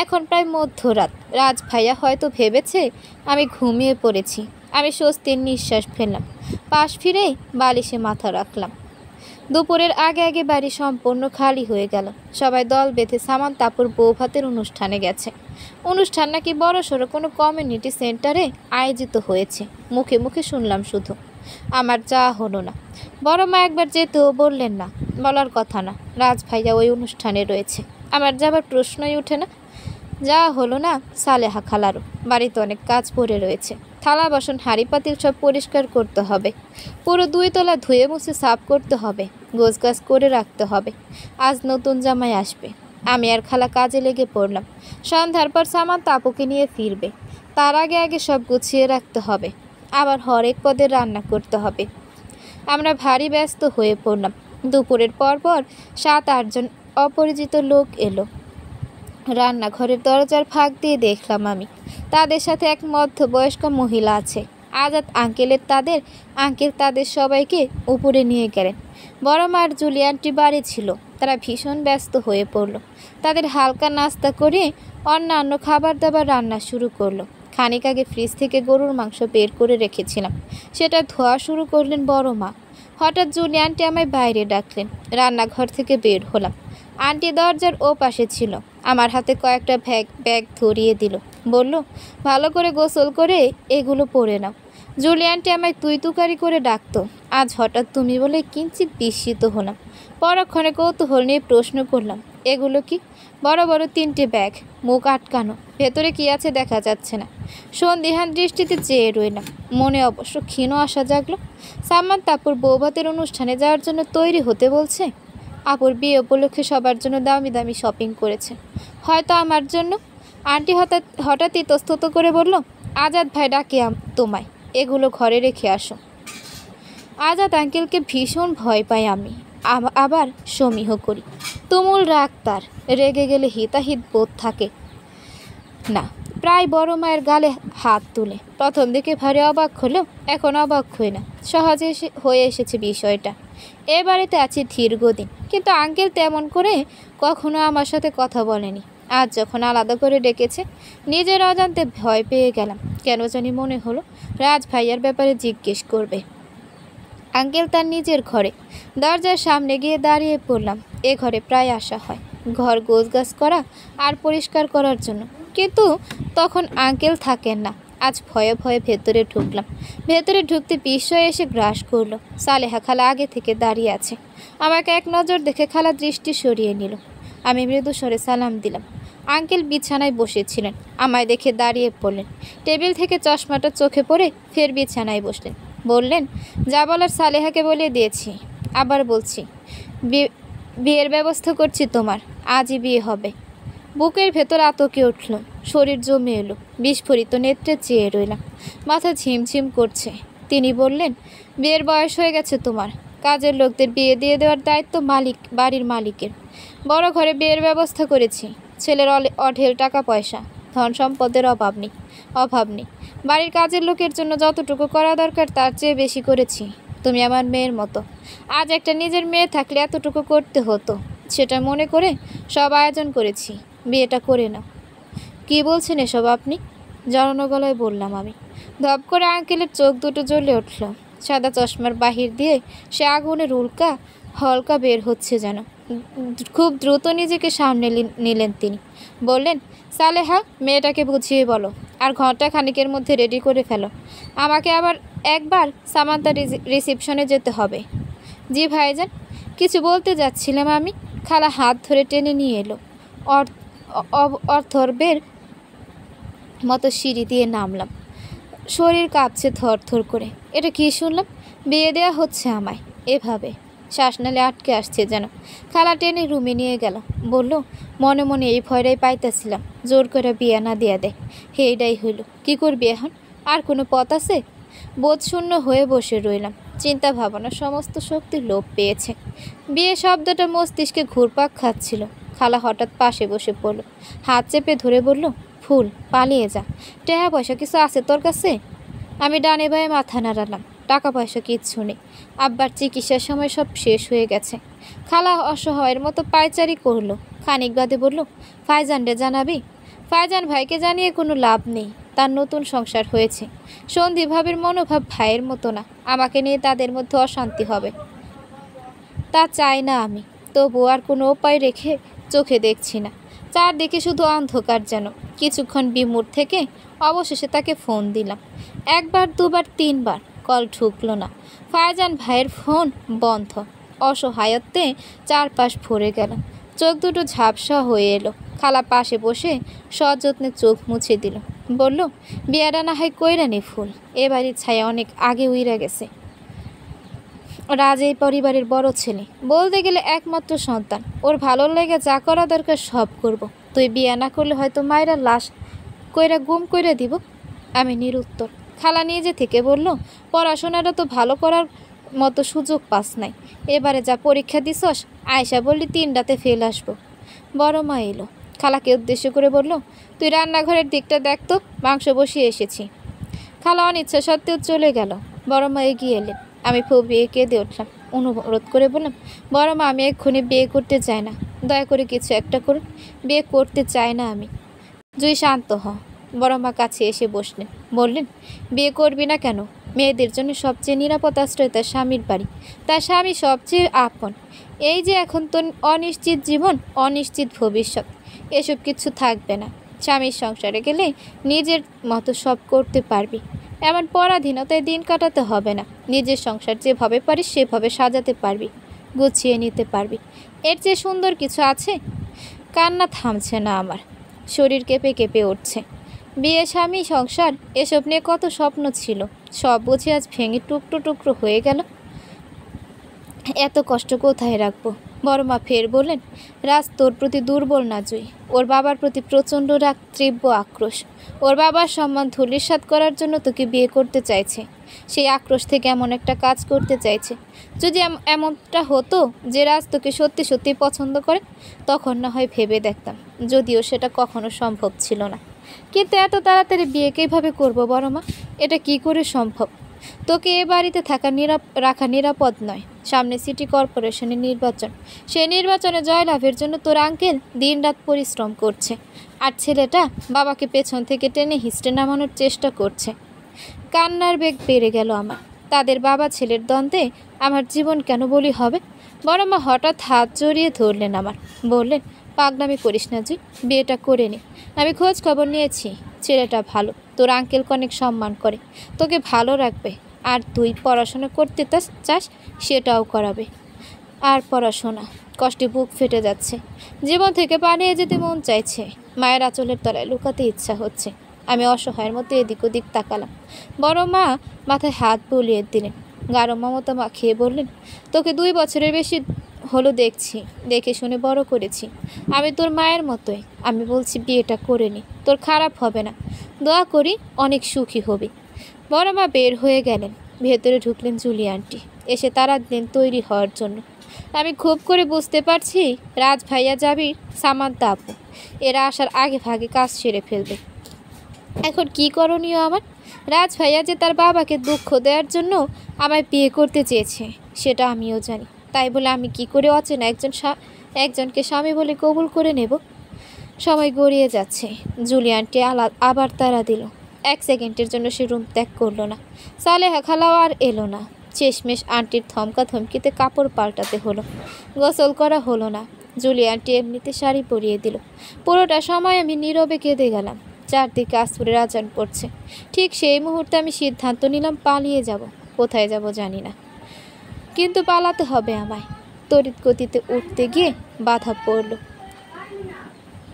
এখন প্রায় মধ্যরাত। রাজ ভাইয়া হয়তো ভেবেছে আমি ঘুমিয়ে পড়েছি। আমি স্বস্তির নিঃশ্বাস ফেললাম। পাশ ফিরে বালিশে মাথা রাখলাম। দুপুরের আগে আগে বাড়ি সম্পূর্ণ খালি হয়ে গেল। সবাই দল বেঁধে সামান্তাপুর বউ ভাতের অনুষ্ঠানে গেছে। অনুষ্ঠান নাকি বড়সড় কোনো কমিউনিটি সেন্টারে আয়োজিত হয়েছে। মুখে মুখে শুনলাম শুধু, আমার যাওয়া হলো না। বড় মা একবার যেতেও বললেন না, বলার কথা না, রাজ ভাইয়া ওই অনুষ্ঠানে রয়েছে, আমার যাবার প্রশ্নই ওঠে না। যাওয়া হলো না সালেহা খালারও। বাড়িতে অনেক কাজ পড়ে রয়েছে, থালা বাসন হাঁড়ি পাতিল সব পরিষ্কার করতে হবে, পুরো 2 তলা ধুয়ে মুছে সাফ করতে হবে, গোছগাছ করে রাখতে হবে। আজ নতুন জামাই আসবে। আমি আর খালা কাজে লেগে পড়লাম। সন্ধ্যার পর সামান্তা আপুকে নিয়ে ফিরবে, তার আগে আগে সব গুছিয়ে রাখতে হবে, আবার হরেক পদের রান্না করতে হবে। আমরা ভারী ব্যস্ত হয়ে পড়লাম। দুপুরের পর 7-8 জন অপরিচিত লোক এলো। রান্নাঘরের দরজার ফাঁক দিয়ে দেখলাম আমি, তাদের সাথে এক মধ্যবয়স্ক মহিলা আছে। আজাদ আঙ্কেল তাদের সবাইকে উপরে নিয়ে গেলেন। বড় মার জুলিয়ানটি বাড়ি ছিল, তারা ভীষণ ব্যস্ত হয়ে পড়ল। তাদের হালকা নাস্তা করে অন্যান্য খাবার দাবার রান্না শুরু করলো। খানিক আগে ফ্রিজ থেকে গরুর মাংস বের করে রেখেছিলাম, সেটা ধোয়া শুরু করলেন বড় মা। হঠাৎ জুলিয়ানটি আমায় বাইরে ডাকলেন। রান্নাঘর থেকে বের হলাম। আন্টি দরজার ও পাশে ছিল, আমার হাতে কয়েকটা ব্যাগ ধরিয়ে দিল, বলল, ভালো করে গোসল করে এগুলো পরে নাও। জুলিয়ানটি আমায় তুই তুকারি করে ডাকতো। আজ হঠাৎ তুমি বলে কিঞ্চিত বিস্মিত হলাম। পরক্ষণে কৌতূহল নিয়ে প্রশ্ন করলাম, এগুলো কি? বড় বড় 3টে ব্যাগ, মুখ আটকানো, ভেতরে কি আছে দেখা যাচ্ছে না। সন্দিহান দৃষ্টিতে চেয়ে রইলাম। মনে অবশ্য ক্ষীণ আশা জাগলো। সামান্তাপুর বৌভাতের অনুষ্ঠানে যাওয়ার জন্য তৈরি হতে বলছে। আপুর বিয়ে উপলক্ষে সবার জন্য দামি দামি শপিং করেছে, হয়তো আমার জন্য। আন্টি হঠাৎ ইতস্তত করে বলল, আজাদ ভাই ডাকে তোমায়, এগুলো ঘরে রেখে আসো। আজাদ আঙ্কেলকে ভীষণ ভয় পাই আমি, আবার সমীহ করি। তুমুল রাগ তার, রেগে গেলে হিতাহিত বোধ থাকে না। প্রায় বড় মায়ের গালে হাত তুলে। প্রথম দিকে ভারী অবাক হলেও এখন অবাক হই না, সহজে হয়ে এসেছে বিষয়টা। এ বাড়িতে আছি দীর্ঘদিন, কিন্তু আঙ্কেল তেমন করে কখনো আমার সাথে কথা বলেনি। আজ যখন আলাদা করে ডেকেছে, নিজের অজান্তে ভয় পেয়ে গেলাম। কেন জানি মনে হলো রাজ ভাইয়ার ব্যাপারে জিজ্ঞেস করবে। আঙ্কেল তার নিজের ঘরে, দরজার সামনে গিয়ে দাঁড়িয়ে পড়লাম। এ ঘরে প্রায় আসা হয়, ঘর গোছগাছ করা আর পরিষ্কার করার জন্য, কিন্তু তখন আঙ্কেল থাকেন না। আজ ভয়ে ভয়ে ভেতরে ঢুকলাম। ভেতরে ঢুকতে বিস্ময় এসে গ্রাস করলো। সালেহা খালা আগে থেকে দাঁড়িয়ে আছে। আমাকে এক নজর দেখে খালা দৃষ্টি সরিয়ে নিল। আমি মৃদু স্বরে সালাম দিলাম। আঙ্কেল বিছানায় বসেছিলেন, আমায় দেখে দাঁড়িয়ে পড়লেন। টেবিল থেকে চশমাটা চোখে পড়ে ফের বিছানায় বসলেন। বললেন, যা বলার সালেহাকে বলে দিয়েছি, আবার বলছি, বিয়ের ব্যবস্থা করছি তোমার, আজই বিয়ে হবে। বুকের ভেতর আতকে উঠল, শরীর জমে এলো, বিস্ফোরিত নেত্রে চেয়ে রইলাম। মাথা ঝিমঝিম করছে। তিনি বললেন, বিয়ের বয়স হয়ে গেছে তোমার, কাজের লোকদের বিয়ে দিয়ে দেওয়ার দায়িত্ব বাড়ির মালিকের। বড় ঘরে বিয়ের ব্যবস্থা করেছি। ছেলের অঢেল টাকা পয়সা, ধন সম্পদের অভাব নেই। বাড়ির কাজের লোকের জন্য যতটুকু করা দরকার তার চেয়ে বেশি করেছি। তুমি আমার মেয়ের মতো। আজ একটা নিজের মেয়ে থাকলে এতটুকু করতে হতো, সেটা মনে করে সব আয়োজন করেছি। বিয়েটা করে নাও। কী বলছেন এসব আপনি? জড়ানো গলায় বললাম আমি। ধপ করে আঙ্কেলের চোখ দুটো জ্বলে উঠল। সাদা চশমার বাহির দিয়ে সে আগুনের হলকা বের হচ্ছে যেন। খুব দ্রুত নিজেকে সামনে নিলেন তিনি। বললেন, সালেহা, মেয়েটাকে বুঝিয়ে বলো, আর ঘন্টা খানিকের মধ্যে রেডি করে ফেলো। আমাকে আবার একবার সামান্তা রিসেপশনে যেতে হবে। জি ভাইজান। কিছু বলতে যাচ্ছিলাম আমি। খালা হাত ধরে টেনে নিয়ে এলো। অর্থর্বের মতো সিঁড়ি দিয়ে নামলাম। শরীর কাঁপছে থরথর করে। এটা কি শুনলাম? বিয়ে দেওয়া হচ্ছে আমায় এভাবে? শ্বাসনালে আটকে আসছে যেন। খালা টেনে রুমে নিয়ে গেল। বলল, মনে মনে এই ভয়টাই পাইতেছিলাম, জোর করে বিয়ে না দিয়া দেয়। এইটাই হইল। কি করবি এখন? আর কোনো পথ আছে? বোধশূন্য হয়ে বসে রইলাম। চিন্তা ভাবনা সমস্ত শক্তি লোপ পেয়েছে। বিয়ে শব্দটা মস্তিষ্কে ঘুরপাক খাচ্ছিল। খালা হঠাৎ পাশে বসে পড়ল, হাত চেপে ধরে বলল, ফুল, পালিয়ে যা। টাকা পয়সা কিছু আছে তোর কাছে? আমি ডানে বায়ে মাথা নাড়ালাম। টাকা পয়সা কিচ্ছু নেই, আব্বার চিকিৎসার সময় সব শেষ হয়ে গেছে। খালা অসহায়ের মতো পায়চারি করলো। খানিক বাদে বলল, ফাইজানরে জানাবি? ফাইজান ভাইকে জানিয়ে কোনো লাভ নেই, তার নতুন সংসার হয়েছে। সন্দীপ ভাবের মনোভাব ভাইয়ের মতো না, আমাকে নিয়ে তাদের মধ্যে অশান্তি হবে। তা চাই না আমি, তবু আর কোনো উপায় রেখে চোখে দেখছি না। চারদিকে শুধু অন্ধকার যেন। কিছুক্ষণ বিমূঢ় থেকে অবশেষে তাকে ফোন দিলাম। একবার দুবার তিনবার কল ঢুকলো না। ফায়জান ভাইয়ের ফোন বন্ধ। অসহায়ত্বে চারপাশ ভরে গেল। চোখ দুটো ঝাপসা হয়ে এলো। খালা পাশে বসে সযত্নে চোখ মুছে দিল। বলল, বিয়াটা না হয় কইরানি ফুল, এ বাড়ির ছায়া অনেক আগে উইরা গেছে। রাজ এই পরিবারের বড় ছেলে, বলতে গেলে একমাত্র সন্তান। ওর ভালো লেগে যা করা দরকার সব করব। তুই বিয়ে না করলে হয়তো মায়েরা লাশ কইরা গুম কইরা দিব। আমি নিরুত্তর। খালা নিজে থেকে বলল, পড়াশোনাটা তো ভালো করার মতো সুযোগ পাস নাই। এবারে যা পরীক্ষা দিছস, আয়সা বললি 3টাতে ফেল আসবো। বড় মা এলো। খালাকে উদ্দেশ্য করে বলল, তুই রান্নাঘরের দিকটা দেখ তো, মাংস বসিয়ে এসেছি। খালা অনিচ্ছা সত্ত্বেও চলে গেল। বড় মা এগিয়ে এলেন। আমি ফুপিয়ে কেঁদে উঠলাম। অনুরোধ করে বললাম, বড় মা, আমি এক্ষুনি বিয়ে করতে চাই না, দয়া করে কিছু একটা করুন। বিয়ে করতে চাই না আমি। জুই, শান্ত হ। বড় মা কাছে এসে বসলেন। বললেন, বিয়ে করবি না কেন? মেয়েদের জন্য সবচেয়ে নিরাপদ আশ্রয় তার স্বামীর বাড়ি। তার স্বামী সবচেয়ে আপন। এই যে এখন তো অনিশ্চিত জীবন, অনিশ্চিত ভবিষ্যৎ, এসব কিছু থাকবে না। স্বামীর সংসারে গেলে নিজের মতো সব করতে পারবি। এমন পরাধীনতায় দিন কাটাতে হবে না। নিজের সংসার যেভাবে পারিস সেভাবে সাজাতে পারবি, গুছিয়ে নিতে পারবি। এর চেয়ে সুন্দর কিছু আছে? কান্না থামছে না আমার, শরীর কেঁপে কেঁপে উঠছে। বিয়ে, স্বামী, সংসার, এসব নিয়ে কত স্বপ্ন ছিল, সব বুঝে আজ ভেঙে টুকরো টুকরো হয়ে গেল। এত কষ্ট কোথায় রাখবো? বড় মা ফের বললেন, রাজ তোর প্রতি দুর্বল না জুই। ওর বাবার প্রতি প্রচণ্ড রাগ, তীব্র আক্রোশ। ওর বাবার সম্মান ধূলিসাৎ করার জন্য তোকে বিয়ে করতে চাইছে। সেই আক্রোশ থেকে এমন একটা কাজ করতে চাইছে। যদি এমনটা হতো যে রাজ তোকে সত্যি সত্যি পছন্দ করে, তখন না হয় ভেবে দেখতাম, যদিও সেটা কখনো সম্ভব ছিল না। কিন্তু এত তাড়াতাড়ি বিয়ে কীভাবে করবো বড় মা? এটা কি করে সম্ভব? তোকে এ বাড়িতে রাখা নিরাপদ নয়। সামনে সিটি কর্পোরেশনের নির্বাচন। সেই নির্বাচনে জয়লাভের জন্য তোর আঙ্কেল দিনরাত পরিশ্রম করছে, আর ছেলেটা বাবাকে পেছন থেকে টেনে হিস্টে নামানোর চেষ্টা করছে। কান্নার বেগ বেড়ে গেল আমার। তাদের বাবা ছেলের দ্বন্দ্বে আমার জীবন কেন বলি হবে? বড় মা হঠাৎ হাত জড়িয়ে ধরলেন আমার। বললেন, পাগলামি করিস না জি, বিয়েটা করে নে। আমি খোঁজ খবর নিয়েছি, ছেলেটা ভালো, তোর আঙ্কেলকে অনেক সম্মান করে, তোকে ভালো রাখবে। আর তুই পড়াশোনা করতে চাস, সেটাও করাবে। আর পড়াশোনা, কষ্টে বুক ফেটে যাচ্ছে। জীবন থেকে পালিয়ে যেতে মন চাইছে, মায়ের আঁচলের তলায় লুকাতে ইচ্ছা হচ্ছে। আমি অসহায়ের মতো এদিক ওদিক তাকালাম। বড় মা মাথায় হাত বুলিয়ে দিলেন। গাঢ় মমতা মাখিয়ে বললেন, তোকে 2 বছরের বেশি হলো দেখছি, দেখে শুনে বড় করেছি। আমি তোর মায়ের মতোই। আমি বলছি বিয়েটা করে নি, তোর খারাপ হবে না। দোয়া করি অনেক সুখী হবি। বড় মা বের হয়ে গেলেন। ভেতরে ঢুকলেন জুলি আন্টি। এসে তারা দিন তৈরি হওয়ার জন্য। আমি খুব করে বুঝতে পারছি রাজ ভাইয়া, জাবির, সামান্তা আপু এরা আসার আগে ভাগে কাজ সেরে ফেলবে। এখন কি করণীয় আমার? রাজ ভাইয়া যে তার বাবাকে দুঃখ দেওয়ার জন্য আমায় বিয়ে করতে চেয়েছে, সেটা আমিও জানি। তাই বলে আমি কি করে অচেনা একজনকে স্বামী বলে কবুল করে নেব? সময় গড়িয়ে যাচ্ছে। জুলি আন্টি আবার তাড়া দিল। 1 সেকেন্ডের জন্য সে রুম ত্যাগ করলো না। সালেহা খালাও আর এলো না। শেষমেশ আন্টির ধমকা ধমকিতে কাপড় পাল্টাতে হলো। গোসল করা হলো না। জুলি আন্টি এমনিতে শাড়ি পরিয়ে দিল। পুরোটা সময় আমি নীরবে কেঁদে গেলাম। চারদিকে আসরের আজান পড়ছে। ঠিক সেই মুহূর্তে আমি সিদ্ধান্ত নিলাম পালিয়ে যাব। কোথায় যাব জানি না, কিন্তু পালাতে হবে আমায়। তড়িৎ গতিতে উঠতে গিয়ে বাধা পড়ল।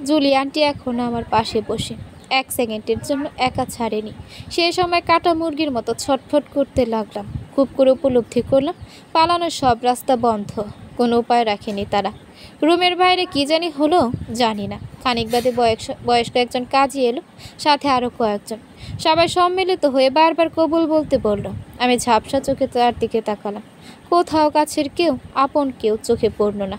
জুলি আন্টি এখনও আমার পাশে বসে। 1 সেকেন্ডের জন্য একা ছাড়েনি। সেই সময় কাটা মুরগির মতো ছটফট করতে লাগলাম। খুব করে উপলব্ধি করলাম পালানোর সব রাস্তা বন্ধ। কোনো উপায় রাখেনি তারা। রুমের বাইরে কি জানি হলো, জানি না। খানিক বাদে বয়স্ক একজন কাজী এলো, সাথে আরও কয়েকজন। সবাই সম্মিলিত হয়ে বারবার কবুল বলতে বলল। আমি ঝাপসা চোখে তার দিকে তাকালাম। কোথাও কাছের কেউ, আপন কেউ চোখে পড়ল না।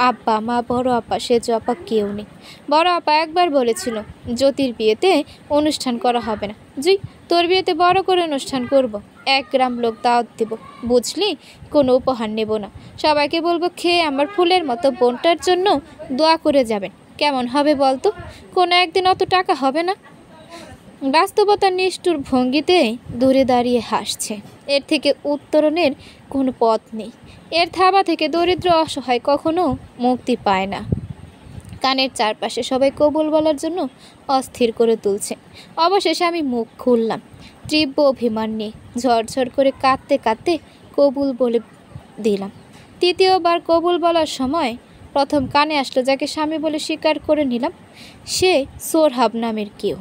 আব্বা, মা, বড় আপা, সেজ আপা, কেউ নেই। বড় আপা একবার বলেছিল, জ্যোতির বিয়েতে অনুষ্ঠান করা হবে না। জুই, তোর বিয়েতে বড় করে অনুষ্ঠান করব। 1 গ্রাম লোক দাওয়াত দেব, বুঝলি? কোনো উপহার নেব না। সবাইকে বলবো খেয়ে আমার ফুলের মতো বোনটার জন্য দোয়া করে যাবেন। কেমন হবে বলতো? কোনো একদিন অত টাকা হবে না। বাস্তবতার নিষ্ঠুর ভঙ্গিতে দূরে দাঁড়িয়ে হাসছে। এর থেকে উত্তরণের কোনো পথ নেই। এর থাবা থেকে দরিদ্র অসহায় কখনো মুক্তি পায় না। কানের চারপাশে সবাই কবুল বলার জন্য অস্থির করে তুলছে। অবশেষে আমি মুখ খুললাম তীব্র অভিমান নিয়ে। ঝরঝর করে কাঁদতে কাঁদতে কবুল বলে দিলাম। তৃতীয়বার কবুল বলার সময় প্রথম কানে আসলো যাকে স্বামী বলে স্বীকার করে নিলাম, সে সোরহাব নামের কেউ।